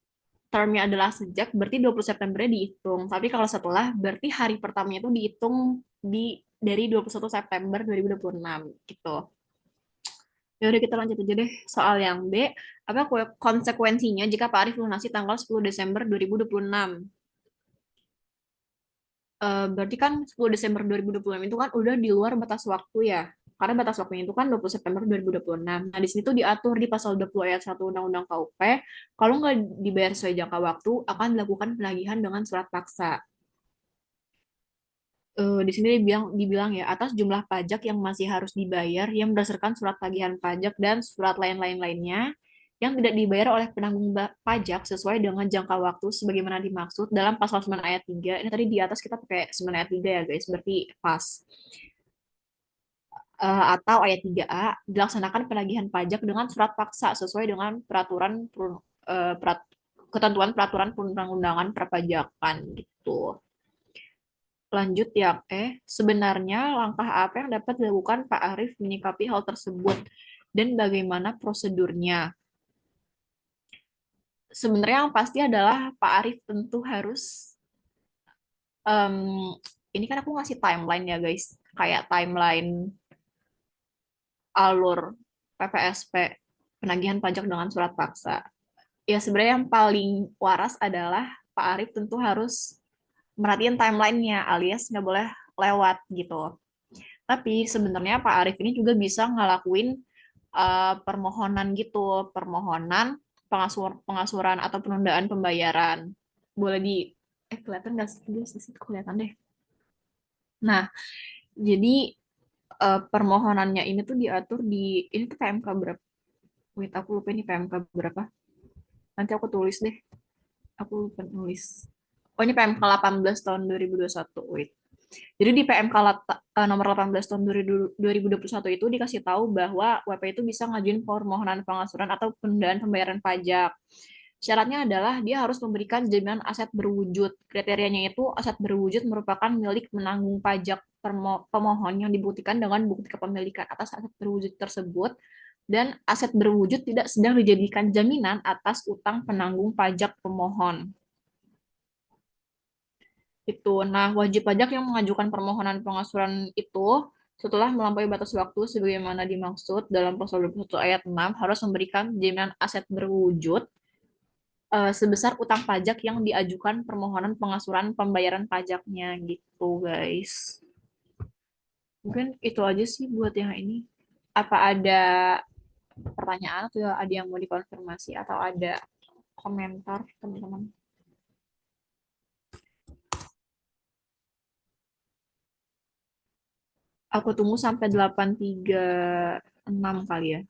termnya adalah sejak, berarti 20 Septembernya dihitung. Tapi kalau setelah, berarti hari pertamanya itu dihitung dari 21 September 2026 gitu. Ya udah kita lanjut aja deh soal yang B. Apa konsekuensinya jika Pak Arief lunasi tanggal 10 Desember 2026? Berarti kan 10 Desember 2026 itu kan udah di luar batas waktu ya. Karena batas waktunya itu kan 20 September 2026. Nah, di sini tuh diatur di pasal 20 ayat 1 Undang-Undang KUP, kalau nggak dibayar sesuai jangka waktu, akan dilakukan penagihan dengan surat paksa. Di sini dibilang ya, atas jumlah pajak yang masih harus dibayar yang berdasarkan surat tagihan pajak dan surat lain-lain lainnya yang tidak dibayar oleh penanggung pajak sesuai dengan jangka waktu sebagaimana dimaksud dalam pasal 9 ayat 3. Ini tadi di atas kita pakai 9 ayat 3 ya guys, berarti pas. Atau ayat 3A dilaksanakan penagihan pajak dengan surat paksa sesuai dengan ketentuan peraturan perundang-undangan perpajakan gitu. Lanjut yang sebenarnya langkah apa yang dapat dilakukan Pak Arief menyikapi hal tersebut dan bagaimana prosedurnya? Sebenarnya yang pasti adalah Pak Arief tentu harus, em, ini kan aku ngasih timeline ya guys, kayak timeline alur PPSP, penagihan pajak dengan surat paksa. Ya sebenarnya yang paling waras adalah Pak Arief tentu harus merhatiin timelinenya alias nggak boleh lewat gitu. Tapi sebenarnya Pak Arief ini juga bisa ngelakuin permohonan gitu, permohonan pengasuran atau penundaan pembayaran. Boleh di kelihatan nggak sih? Dia sih kelihatan deh. Nah, jadi permohonannya ini tuh diatur di ini tuh PMK berapa? Wait, aku lupa ini PMK berapa. Nanti aku tulis deh. Aku lupa nulis. Oh, ini PMK 18 tahun 2021. Wait. Jadi di PMK nomor 18 tahun 2021 itu dikasih tahu bahwa WP itu bisa ngajuin permohonan pengasuran atau penundaan pembayaran pajak. Syaratnya adalah dia harus memberikan jaminan aset berwujud. Kriterianya itu aset berwujud merupakan milik menanggung pajak pemohon yang dibuktikan dengan bukti kepemilikan atas aset berwujud tersebut dan aset berwujud tidak sedang dijadikan jaminan atas utang penanggung pajak pemohon. Itu. Nah, wajib pajak yang mengajukan permohonan pengasuran itu setelah melampaui batas waktu sebagaimana dimaksud dalam pasal 21 ayat 6 harus memberikan jaminan aset berwujud sebesar utang pajak yang diajukan permohonan pengasuran pembayaran pajaknya gitu, guys. Mungkin itu aja sih buat yang ini. Apa ada pertanyaan atau ada yang mau dikonfirmasi atau ada komentar, teman-teman? Aku tunggu sampai 8.36 kali ya.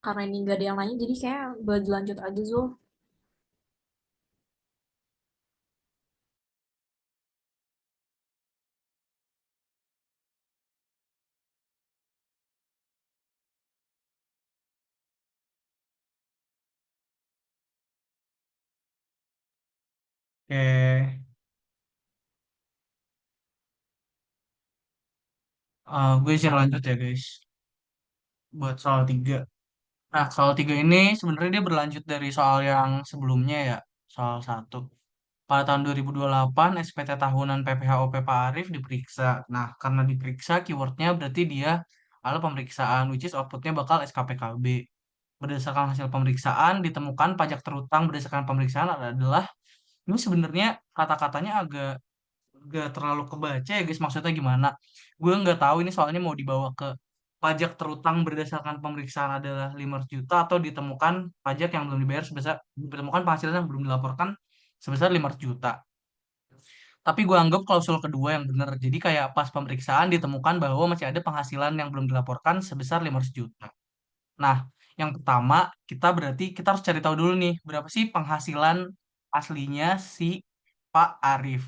karena ini nggak ada yang nanya, jadi kayak boleh dilanjut aja, Zul. Oke, gue izin lanjut ya guys, buat soal 3. Nah, soal 3 ini sebenarnya dia berlanjut dari soal yang sebelumnya ya, soal 1. Pada tahun 2028, SPT tahunan PPHOP Pak Arief diperiksa. Nah, karena diperiksa, keywordnya berarti dia adalah pemeriksaan, which is outputnya bakal SKPKB. Berdasarkan hasil pemeriksaan, ditemukan pajak terutang berdasarkan pemeriksaan adalah, ini sebenarnya kata-katanya agak gak terlalu kebaca ya guys, maksudnya gimana. Gue nggak tahu ini soalnya mau dibawa ke pajak terutang berdasarkan pemeriksaan adalah 500 juta atau ditemukan pajak yang belum dibayar sebesar, ditemukan penghasilan yang belum dilaporkan sebesar 500 juta. Tapi gue anggap klausul kedua yang benar. Jadi kayak pas pemeriksaan ditemukan bahwa masih ada penghasilan yang belum dilaporkan sebesar 500 juta. Nah, yang pertama kita berarti kita harus cari tahu dulu nih berapa sih penghasilan aslinya si Pak Arief.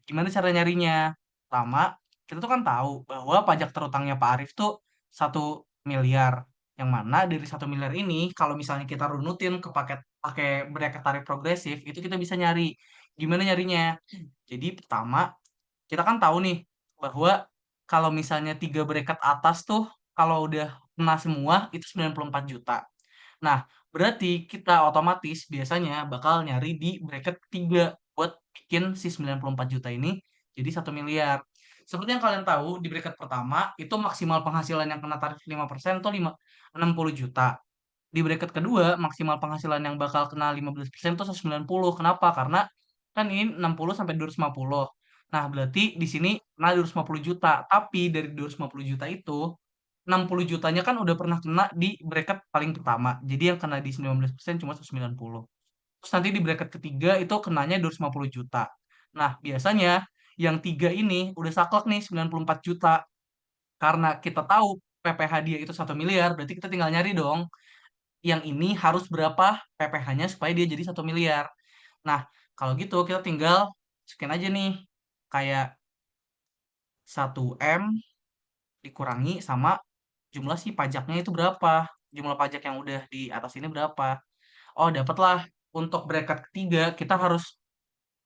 Gimana cara nyarinya? Pertama, kita tuh kan tahu bahwa pajak terutangnya Pak Arief tuh 1 miliar. Yang mana dari 1 miliar ini, kalau misalnya kita runutin ke pakai bracket tarif progresif, itu kita bisa nyari. Gimana nyarinya? Jadi pertama, kita kan tahu nih bahwa kalau misalnya 3 bracket atas tuh kalau udah kena semua itu 94 juta. Nah, berarti kita otomatis biasanya bakal nyari di bracket ketiga buat bikin si 94 juta ini jadi 1 miliar. Seperti yang kalian tahu, di bracket pertama itu maksimal penghasilan yang kena tarif 5% tuh 60 juta. Di bracket kedua, maksimal penghasilan yang bakal kena 15% itu 190. Kenapa? Karena kan ini 60 sampai 250. Nah, berarti di sini kena 250 juta. Tapi dari 250 juta itu, 60 jutanya kan udah pernah kena di bracket paling pertama. Jadi yang kena di 19% cuma 190. Terus nanti di bracket ketiga itu kenanya 250 juta. Nah, biasanya yang tiga ini udah saklek nih 94 juta. Karena kita tahu PPh dia itu 1 miliar, berarti kita tinggal nyari dong yang ini harus berapa PPh-nya supaya dia jadi 1 miliar. Nah, kalau gitu kita tinggal masukin aja nih kayak 1M dikurangi sama jumlah si pajaknya itu berapa. Jumlah pajak yang udah di atas ini berapa. Oh, dapatlah untuk bracket ketiga kita harus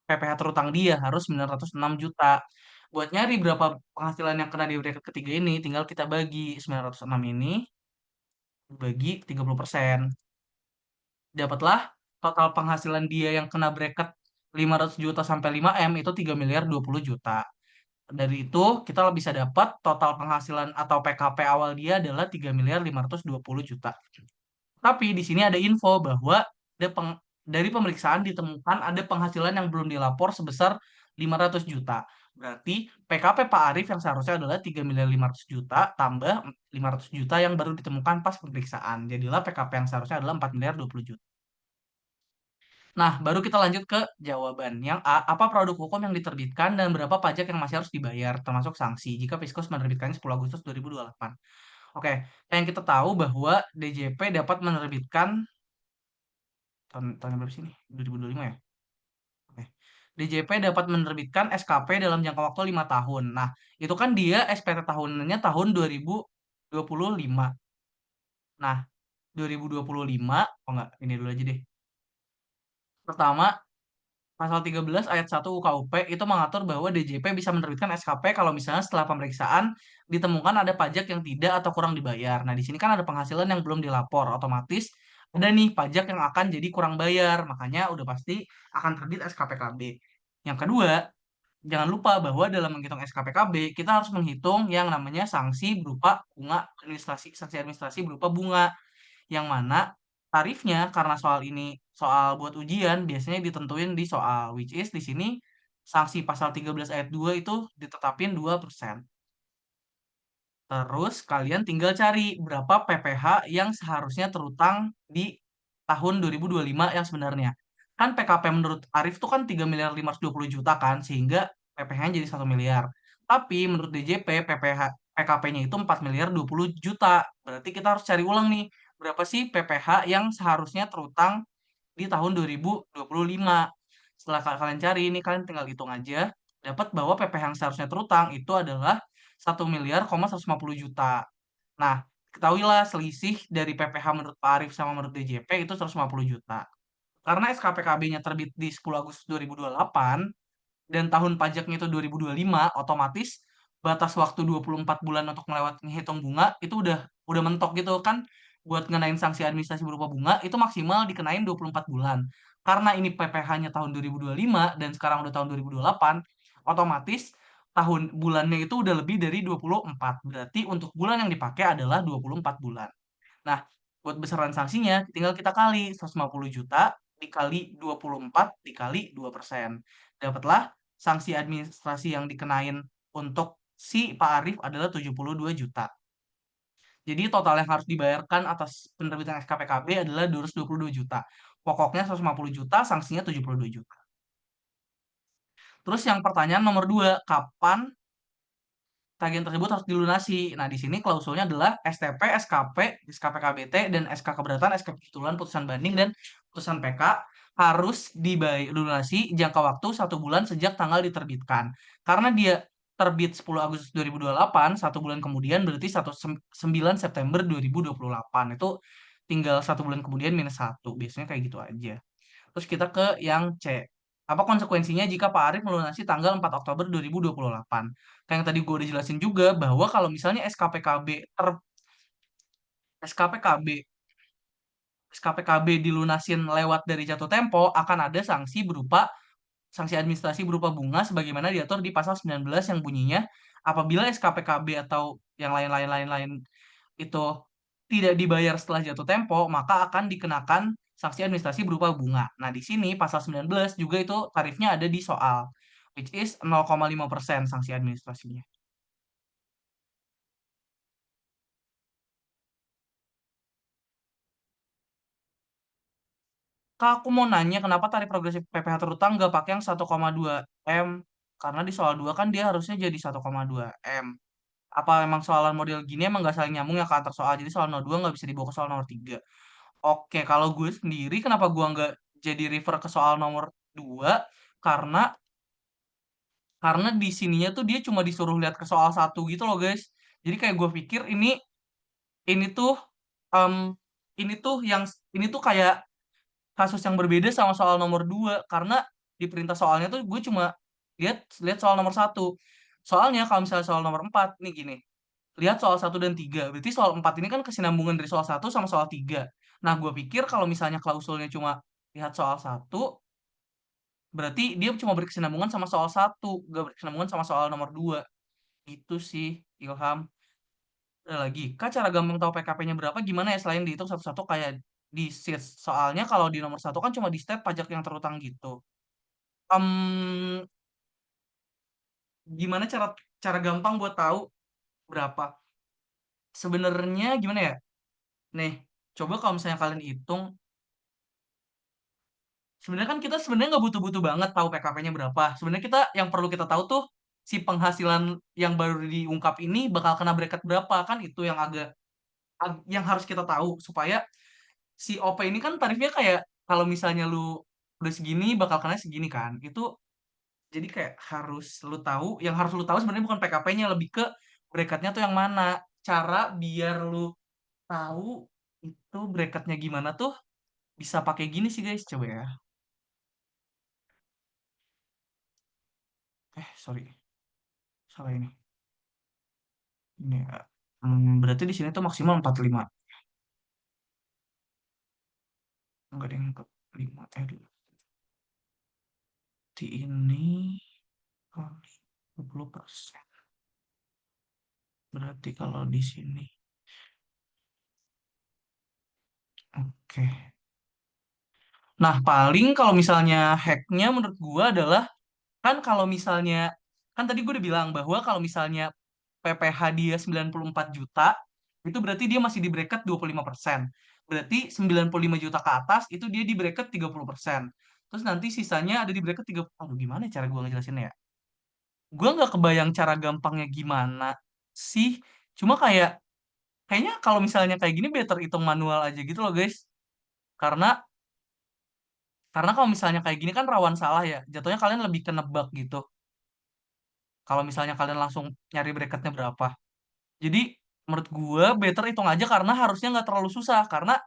PPh terutang dia harus 906 juta. Buat nyari berapa penghasilan yang kena di bracket ketiga ini, tinggal kita bagi 906 ini bagi 30%. Dapatlah total penghasilan dia yang kena bracket 500 juta sampai 5M itu 3 miliar 20 juta. Dari itu kita bisa dapat total penghasilan atau PKP awal dia adalah 3 miliar 520 juta. Tapi di sini ada info bahwa dari pemeriksaan ditemukan ada penghasilan yang belum dilapor sebesar 500 juta. Berarti PKP Pak Arief yang seharusnya adalah 3 miliar 500 juta tambah 500 juta yang baru ditemukan pas pemeriksaan. Jadilah PKP yang seharusnya adalah 4 miliar 20 juta. Nah, baru kita lanjut ke jawaban. Yang A, apa produk hukum yang diterbitkan dan berapa pajak yang masih harus dibayar, termasuk sanksi, jika Fiskus menerbitkannya 10 Agustus 2028. Oke, yang kita tahu bahwa DJP dapat menerbitkan, tahun berapa sih ini? 2025 ya? Oke. DJP dapat menerbitkan SKP dalam jangka waktu 5 tahun. Nah, itu kan dia SPT tahunannya tahun 2025. Nah, 2025, oh enggak, ini dulu aja deh. Pertama, Pasal 13 ayat 1 UKUP itu mengatur bahwa DJP bisa menerbitkan SKP kalau misalnya setelah pemeriksaan ditemukan ada pajak yang tidak atau kurang dibayar. Nah, di sini kan ada penghasilan yang belum dilapor, otomatis ada nih pajak yang akan jadi kurang bayar, makanya udah pasti akan terbit SKPKB. Yang kedua, jangan lupa bahwa dalam menghitung SKPKB kita harus menghitung yang namanya sanksi berupa bunga administrasi, sanksi administrasi berupa bunga yang mana tarifnya karena soal ini soal buat ujian biasanya ditentuin di soal, which is di sini sanksi pasal 13 ayat 2 itu ditetapin 2%. Terus kalian tinggal cari berapa PPh yang seharusnya terutang di tahun 2025 yang sebenarnya. Kan PKP menurut Arif tuh kan 3 miliar 520 juta kan, sehingga PPh-nya jadi 1 miliar. Tapi menurut DJP PKP-nya itu 4 miliar 20 juta. Berarti kita harus cari ulang nih, berapa sih PPh yang seharusnya terutang di tahun 2025. Setelah kalian cari ini, kalian tinggal hitung aja, dapat bahwa PPh yang seharusnya terutang itu adalah 1.150 miliar. Nah, ketahuilah selisih dari PPh menurut Pak Arief sama menurut DJP itu 150 juta. Karena SKPKB-nya terbit di 10 Agustus 2028 dan tahun pajaknya itu 2025, otomatis batas waktu 24 bulan untuk melewati hitung bunga itu udah mentok gitu kan. Buat ngenain sanksi administrasi berupa bunga itu maksimal dikenain 24 bulan. Karena ini PPh-nya tahun 2025 dan sekarang udah tahun 2028, otomatis tahun bulannya itu udah lebih dari 24. Berarti untuk bulan yang dipakai adalah 24 bulan. Nah, buat besaran sanksinya tinggal kita kali 150 juta dikali 24 dikali 2%. Dapatlah sanksi administrasi yang dikenain untuk si Pak Arief adalah 72 juta. Jadi total yang harus dibayarkan atas penerbitan SKPKB adalah 222 juta. Pokoknya 150 juta, sanksinya 72 juta. Terus yang pertanyaan nomor 2, kapan tagihan tersebut harus dilunasi? Nah, di sini klausulnya adalah STP, SKP, SKP KBT, dan SK keberatan, SK titulan, putusan banding, dan putusan PK harus dilunasi jangka waktu 1 bulan sejak tanggal diterbitkan. Karena dia terbit 10 Agustus 2028, 1 bulan kemudian berarti 9 September 2028. Itu tinggal 1 bulan kemudian minus 1. Biasanya kayak gitu aja. Terus kita ke yang C. Apa konsekuensinya jika Pak Arief melunasi tanggal 4 Oktober 2028? Kayak yang tadi gue udah jelasin juga bahwa kalau misalnya SKPKB SKPKB dilunasin lewat dari jatuh tempo, akan ada sanksi administrasi berupa bunga sebagaimana diatur di pasal 19 yang bunyinya apabila SKPKB atau yang lain-lain itu tidak dibayar setelah jatuh tempo, maka akan dikenakan sanksi administrasi berupa bunga. Nah, di sini pasal 19 juga itu tarifnya ada di soal, which is 0,5% sanksi administrasinya. Kak, aku mau nanya kenapa tarif progresif PPh terutang nggak pakai yang 1,2 M? Karena di soal 2 kan dia harusnya jadi 1,2 M. Apa emang soalan model gini emang nggak saling nyambung ya ke antar soal? Jadi soal nomor 2 nggak bisa dibawa ke soal nomor 3. Oke, kalau gue sendiri kenapa gue nggak jadi refer ke soal nomor 2? Karena karena di sininya tuh dia cuma disuruh lihat ke soal 1 gitu loh, guys. Jadi kayak gue pikir ini tuh em, ini tuh yang ini tuh kayak kasus yang berbeda sama soal nomor 2 karena di perintah soalnya tuh gue cuma lihat lihat soal nomor 1. Soalnya kalau misalnya soal nomor 4 nih gini. Lihat soal 1 dan 3. Berarti soal 4 ini kan kesinambungan dari soal 1 sama soal 3. Nah, gue pikir kalau misalnya klausulnya cuma lihat soal 1, berarti dia cuma berkesinambungan sama soal 1, gak berkesinambungan sama soal nomor 2. Gitu sih, Ilham. Ada lagi, Kak, cara gampang tahu PKP-nya berapa gimana ya selain dihitung satu-satu kayak di sheet. Soalnya kalau di nomor 1 kan cuma di state pajak yang terutang gitu. Em, Gimana cara cara gampang buat tahu berapa? Sebenarnya gimana ya? Nih, coba kalau misalnya kalian hitung, sebenarnya kan kita sebenarnya nggak butuh-butuh banget tahu PKP-nya berapa. Sebenarnya kita yang perlu kita tahu tuh si penghasilan yang baru diungkap ini bakal kena bracket berapa, kan itu yang yang harus kita tahu supaya si OP ini kan tarifnya kayak kalau misalnya lu udah segini bakal kena segini kan. Itu jadi kayak harus lu tahu, yang harus lu tahu sebenarnya bukan PKP-nya, lebih ke bracketnya tuh yang mana. Cara biar lu tahu itu bracketnya gimana tuh bisa pakai gini sih guys, coba ya. Sorry, salah ini. Ini berarti di sini tuh maksimal 45. Enggak ada yang 45. Di ini kali 20%. Berarti kalau di sini. Oke. Nah, paling kalau misalnya hacknya menurut gua adalah kan kalau misalnya kan tadi gue udah bilang bahwa kalau misalnya PPh dia 94 juta itu berarti dia masih di bracket 25%. Berarti 95 juta ke atas itu dia di bracket 30%. Terus nanti sisanya ada di bracket 30. Aduh, gimana ya cara gue ngejelasinnya ya? Gue nggak kebayang cara gampangnya gimana sih. Cuma kayak kayaknya kalau misalnya kayak gini better hitung manual aja gitu loh guys. Karena kalau misalnya kayak gini kan rawan salah ya. Jatuhnya kalian lebih ke nebak gitu. Kalau misalnya kalian langsung nyari bracketnya berapa. Jadi menurut gue better hitung aja karena harusnya nggak terlalu susah. Karena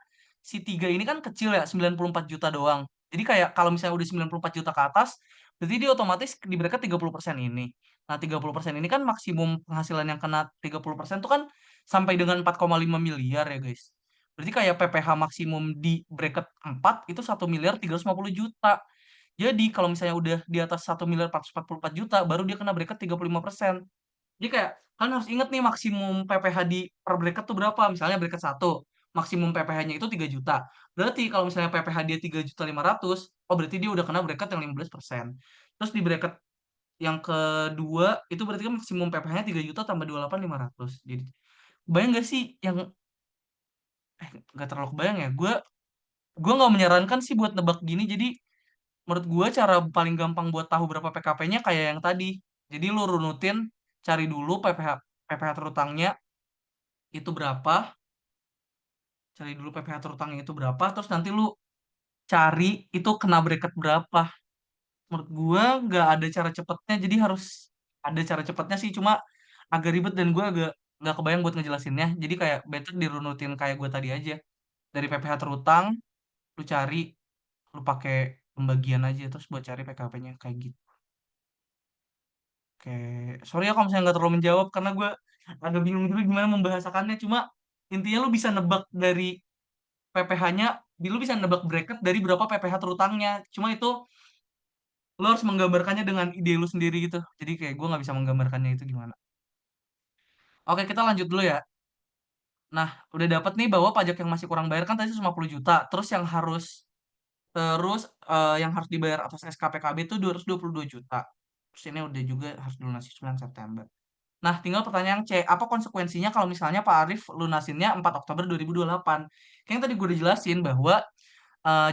si tiga ini kan kecil ya, 94 juta doang. Jadi kayak kalau misalnya udah 94 juta ke atas, berarti dia otomatis di bracket 30% ini. Nah 30% ini kan maksimum penghasilan yang kena 30% tuh kan sampai dengan 4,5 miliar ya guys. Berarti kayak PPh maksimum di bracket 4 itu 1 miliar 350 juta. Jadi kalau misalnya udah di atas 1 miliar 444 juta, baru dia kena bracket 35%. Jadi kayak kan harus inget nih maksimum PPh di per bracket tuh berapa. Misalnya bracket satu maksimum PPh-nya itu 3 juta. Berarti kalau misalnya PPh dia 3,5 juta, oh berarti dia udah kena bracket yang 15%. Terus di bracket yang kedua itu berarti kan maksimum PPh-nya 3 juta tambah 28,500. Jadi bayang gak sih yang nggak terlalu kebayang ya. Gue nggak menyarankan sih buat nebak gini. Jadi menurut gue cara paling gampang buat tahu berapa PKP-nya kayak yang tadi. Jadi lu runutin, cari dulu PPh terutangnya itu berapa, cari dulu PPh terutangnya itu berapa, terus nanti lu cari itu kena bracket berapa. Menurut gue nggak ada cara cepetnya, jadi harus ada cara cepetnya sih, cuma agak ribet dan gue agak nggak kebayang buat ngejelasinnya. Jadi kayak better dirunutin kayak gue tadi aja. Dari PPh terutang, lu cari, lu pakai pembagian aja, terus buat cari PKP-nya kayak gitu. Oke, sorry ya kalau misalnya nggak terlalu menjawab karena gue agak bingung juga gimana membahasakannya. Cuma intinya lu bisa nebak dari PPh-nya, lu bisa nebak bracket dari berapa PPh terutangnya. Cuma itu lu harus menggambarkannya dengan ide lu sendiri gitu. Jadi kayak gue nggak bisa menggambarkannya itu gimana. Oke, kita lanjut dulu ya. Nah, udah dapat nih bahwa pajak yang masih kurang bayar kan tadi 150 juta. Terus yang harus dibayar atas SKPKB itu 222 juta. Terus ini udah juga harus dilunasi 9 September. Nah, tinggal pertanyaan C, apa konsekuensinya kalau misalnya Pak Arief lunasinnya 4 Oktober 2028? Kayak yang tadi gue udah jelasin bahwa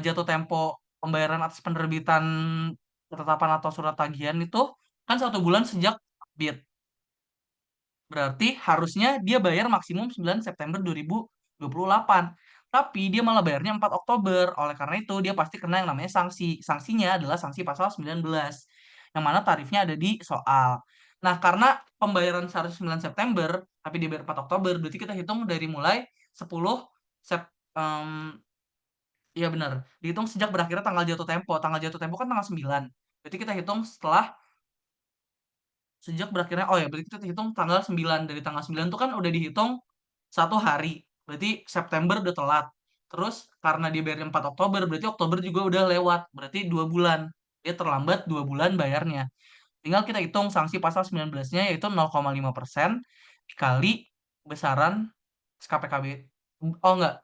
jatuh tempo pembayaran atas penerbitan ketetapan atau surat tagihan itu kan 1 bulan sejak terbit. Berarti harusnya dia bayar maksimum 9 September 2028. Tapi dia malah bayarnya 4 Oktober. Oleh karena itu dia pasti kena yang namanya sanksi. Sanksinya adalah sanksi pasal 19. Yang mana tarifnya ada di soal. Nah, karena pembayaran seharusnya 9 September, tapi dia bayar 4 Oktober, berarti kita hitung dari mulai 10 Sep, em, iya benar, dihitung sejak berakhirnya tanggal jatuh tempo. Tanggal jatuh tempo kan tanggal 9. Berarti kita hitung setelah sejak berakhirnya, oh ya, berarti kita hitung tanggal 9. Dari tanggal 9 itu kan udah dihitung 1 hari. Berarti September udah telat. Terus karena dia bayarnya 4 Oktober, berarti Oktober juga udah lewat. Berarti 2 bulan. Dia terlambat 2 bulan bayarnya. Tinggal kita hitung sanksi pasal 19-nya yaitu 0,5% dikali besaran SKPKB. Oh enggak,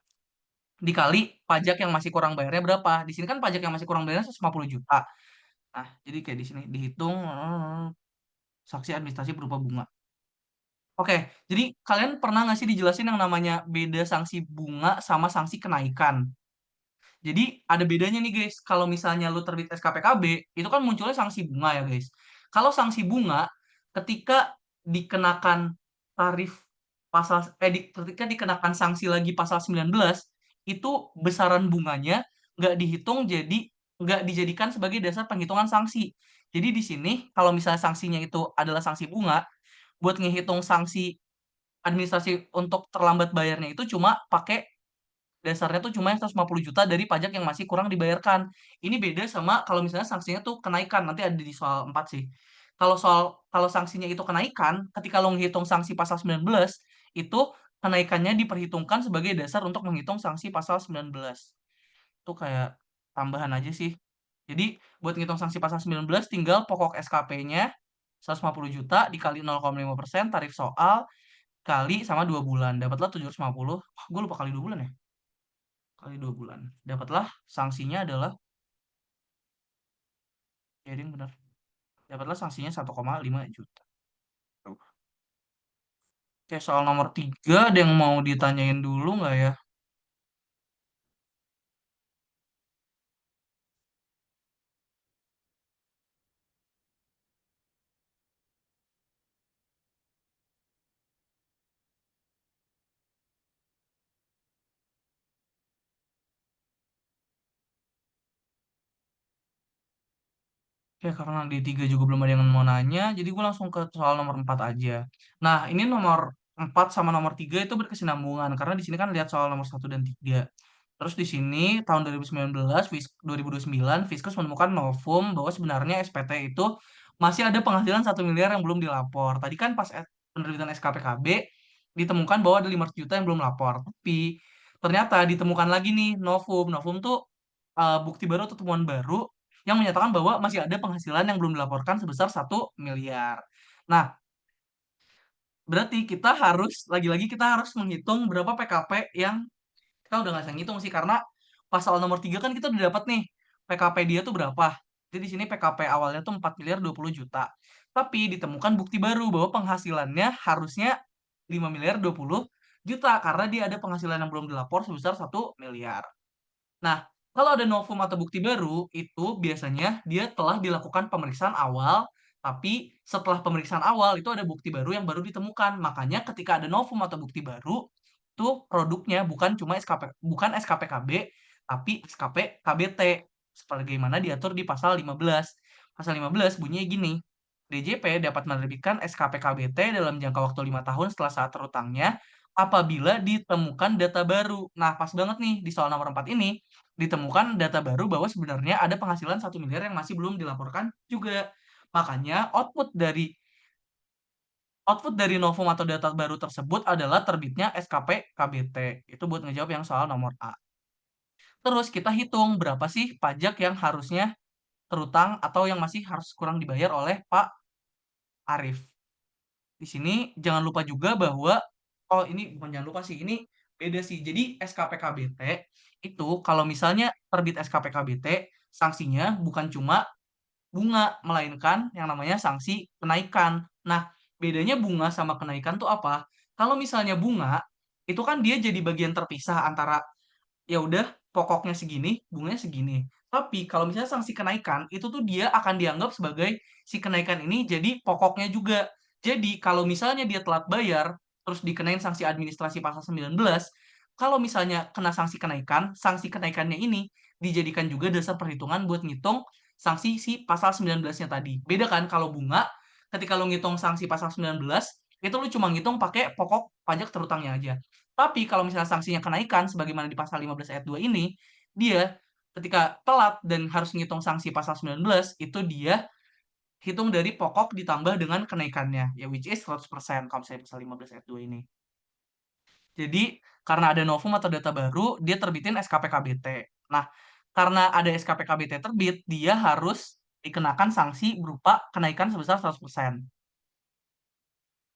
dikali pajak yang masih kurang bayarnya berapa. Di sini kan pajak yang masih kurang bayarnya 150 juta. Nah, jadi kayak di sini dihitung saksi administrasi berupa bunga. Oke, jadi kalian pernah nggak sih dijelasin yang namanya beda sanksi bunga sama sanksi kenaikan? Jadi ada bedanya nih guys. Kalau misalnya lu terbit SKPKB, itu kan munculnya sanksi bunga ya guys. Kalau sanksi bunga, ketika dikenakan tarif ketika dikenakan sanksi lagi pasal 19, itu besaran bunganya nggak dihitung jadi nggak dijadikan sebagai dasar penghitungan sanksi. Jadi di sini kalau misalnya sanksinya itu adalah sanksi bunga, buat ngehitung sanksi administrasi untuk terlambat bayarnya itu cuma pakai dasarnya tuh cuma yang 150 juta dari pajak yang masih kurang dibayarkan. Ini beda sama kalau misalnya sanksinya tuh kenaikan, nanti ada di soal 4 sih. Kalau sanksinya itu kenaikan, ketika lo ngitung sanksi pasal 19, itu kenaikannya diperhitungkan sebagai dasar untuk menghitung sanksi pasal 19. Itu kayak tambahan aja sih. Jadi buat ngitung sanksi pasal 19 tinggal pokok SKP-nya 150 juta dikali 0,5% tarif soal kali sama 2 bulan. Dapatlah 750. Wah, gue lupa kali 2 bulan ya. Kali 2 bulan. Dapatlah sanksinya adalah, ya ini benar. Dapatlah sanksinya 1,5 juta. Tuh. Oke, soal nomor 3 ada yang mau ditanyain dulu nggak ya? Ya, karena di tiga juga belum ada yang mau nanya, jadi gue langsung ke soal nomor 4 aja. Nah, ini nomor 4 sama nomor 3 itu berkesinambungan, karena di sini kan lihat soal nomor satu dan 3. Terus di sini tahun 2019, 2029, Fiskus menemukan novum bahwa sebenarnya SPT itu masih ada penghasilan 1 miliar yang belum dilapor. Tadi kan pas penerbitan SKPKB ditemukan bahwa ada 500 juta yang belum lapor. Tapi ternyata ditemukan lagi nih novum. Novum tuh bukti baru atau temuan baru yang menyatakan bahwa masih ada penghasilan yang belum dilaporkan sebesar 1 miliar. Nah, berarti kita harus, lagi-lagi kita harus menghitung berapa PKP yang kita udah nggak bisa ngitung sih, karena pasal nomor 3 kan kita udah dapat nih PKP dia tuh berapa. Jadi di sini PKP awalnya tuh 4 miliar 20 juta. Tapi ditemukan bukti baru bahwa penghasilannya harusnya 5 miliar 20 juta karena dia ada penghasilan yang belum dilapor sebesar 1 miliar. Nah, kalau ada novum atau bukti baru, itu biasanya dia telah dilakukan pemeriksaan awal, tapi setelah pemeriksaan awal itu ada bukti baru yang baru ditemukan. Makanya ketika ada novum atau bukti baru, itu produknya bukan cuma bukan SKPKB, tapi SKP-KBT. Sebagaimana diatur di pasal 15. Pasal 15 bunyinya gini, DJP dapat menerbitkan SKPKBT dalam jangka waktu 5 tahun setelah saat terutangnya apabila ditemukan data baru. Nah, pas banget nih di soal nomor 4 ini, ditemukan data baru bahwa sebenarnya ada penghasilan 1 miliar yang masih belum dilaporkan juga. Makanya output dari novum atau data baru tersebut adalah terbitnya SKP KBT. Itu buat ngejawab yang soal nomor A. Terus kita hitung berapa sih pajak yang harusnya terutang atau yang masih harus kurang dibayar oleh Pak Arif. Di sini jangan lupa juga bahwa, oh ini bukan jangan lupa sih, ini beda sih. Jadi SKPKBT itu kalau misalnya terbit SKPKBT, sanksinya bukan cuma bunga, melainkan yang namanya sanksi kenaikan. Nah, bedanya bunga sama kenaikan tuh apa? Kalau misalnya bunga, itu kan dia jadi bagian terpisah antara ya udah pokoknya segini, bunganya segini. Tapi kalau misalnya sanksi kenaikan, itu tuh dia akan dianggap sebagai si kenaikan ini jadi pokoknya juga. Jadi kalau misalnya dia telat bayar, terus dikenain sanksi administrasi pasal 19, kalau misalnya kena sanksi kenaikannya ini dijadikan juga dasar perhitungan buat ngitung sanksi si pasal 19-nya tadi. Beda kan kalau bunga, ketika lo ngitung sanksi pasal 19, itu lo cuma ngitung pakai pokok pajak terutangnya aja. Tapi kalau misalnya sanksinya kenaikan, sebagaimana di pasal 15 ayat 2 ini, dia ketika telat dan harus ngitung sanksi pasal 19, itu dia hitung dari pokok ditambah dengan kenaikannya, ya which is 100% kalau misalnya pasal 15 ayat 2 ini. Jadi, karena ada novum atau data baru, dia terbitin SKPKBT. Nah, karena ada SKPKBT terbit, dia harus dikenakan sanksi berupa kenaikan sebesar 100%.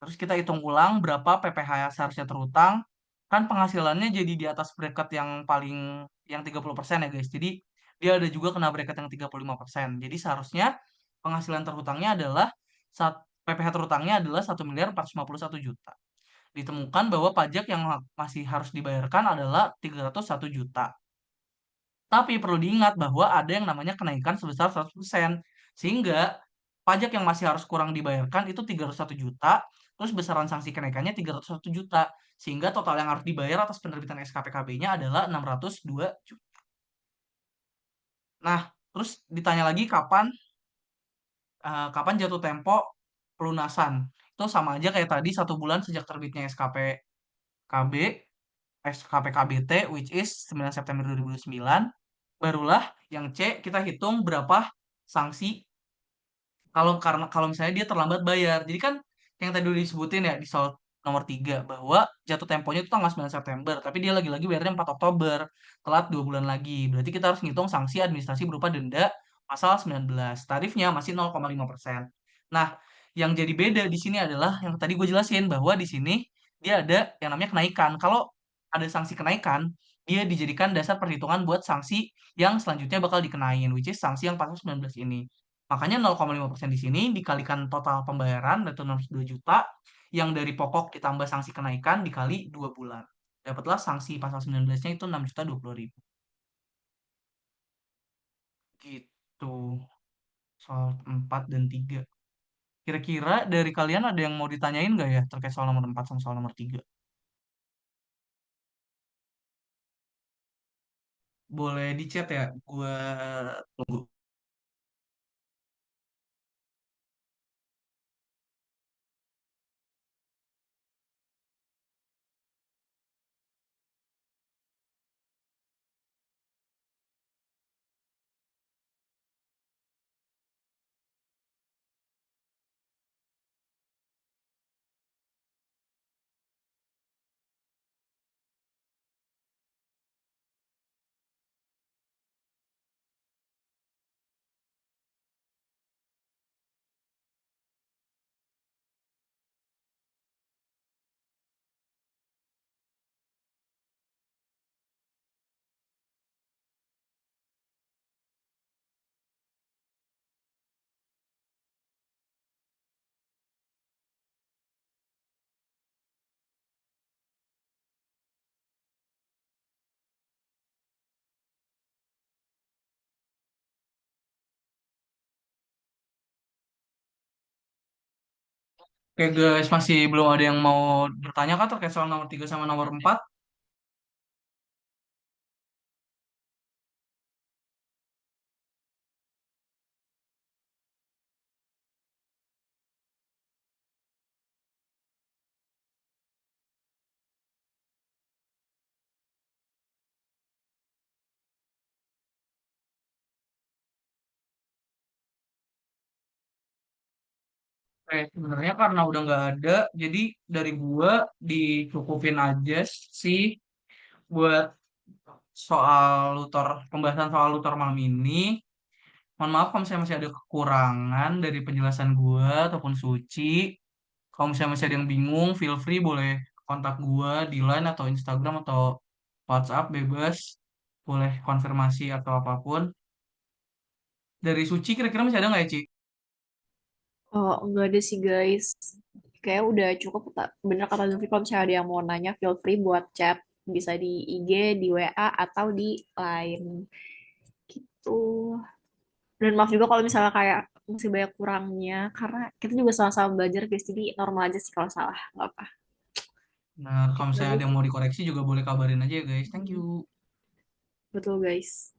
Terus kita hitung ulang berapa PPh yang seharusnya terutang. Kan penghasilannya jadi di atas bracket yang paling yang 30% ya guys. Jadi dia ada juga kena bracket yang 35%. Jadi seharusnya penghasilan terhutangnya adalah PPh terhutangnya adalah 1 miliar 451 juta. Ditemukan bahwa pajak yang masih harus dibayarkan adalah 301 juta. Tapi perlu diingat bahwa ada yang namanya kenaikan sebesar 100%. Sehingga pajak yang masih harus kurang dibayarkan itu 301 juta, terus besaran sanksi kenaikannya 301 juta. Sehingga total yang harus dibayar atas penerbitan SKPKB-nya adalah 602 juta. Nah, terus ditanya lagi kapan jatuh tempo pelunasan. Itu sama aja kayak tadi 1 bulan sejak terbitnya SKPKB, SKPKBT, which is 9 September 2009. Barulah yang C kita hitung berapa sanksi kalau misalnya dia terlambat bayar. Jadi kan yang tadi udah disebutin ya di soal nomor 3 bahwa jatuh temponya itu tanggal 9 September, tapi dia lagi-lagi bayarnya 4 Oktober, telat 2 bulan lagi. Berarti kita harus ngitung sanksi administrasi berupa denda pasal 19. Tarifnya masih 0,5%. Nah, yang jadi beda di sini adalah yang tadi gue jelasin bahwa di sini dia ada yang namanya kenaikan. Kalau ada sanksi kenaikan, dia dijadikan dasar perhitungan buat sanksi yang selanjutnya bakal dikenain, which is sanksi yang pasal 19 ini. Makanya 0,5% di sini dikalikan total pembayaran, yaitu 62 juta, yang dari pokok ditambah sanksi kenaikan dikali 2 bulan. Dapatlah sanksi pasal 19-nya itu 6.020.000. Gitu. Soal 4 dan 3. Kira-kira dari kalian ada yang mau ditanyain nggak ya terkait soal nomor 4 sama soal nomor 3? Boleh di chat ya, gue tunggu. Oke guys, masih belum ada yang mau bertanya kan terkait soal nomor 3 sama nomor 4? Oke, sebenarnya karena udah nggak ada, jadi dari gua dicukupin aja sih buat pembahasan soal Luthor malam ini. Mohon maaf kalau misalnya masih ada kekurangan dari penjelasan gua ataupun Suci. Kalau misalnya masih ada yang bingung, feel free boleh kontak gua di Line atau Instagram atau WhatsApp bebas. Boleh konfirmasi atau apapun. Dari Suci kira-kira masih ada nggak ya, Ci? Oh, enggak ada sih guys. Kayak udah cukup. Bener kata Zulfi, kalau misalnya ada yang mau nanya, feel free buat chat. Bisa di IG, di WA, atau di Line. Gitu. Dan maaf juga kalau misalnya kayak masih banyak kurangnya. Karena kita juga sama-sama belajar guys. Jadi normal aja sih kalau salah. Nggak apa. Nah, kalau Gitu misalnya aja ada yang sih. mau dikoreksi juga boleh kabarin aja ya, guys. Thank you. Betul guys.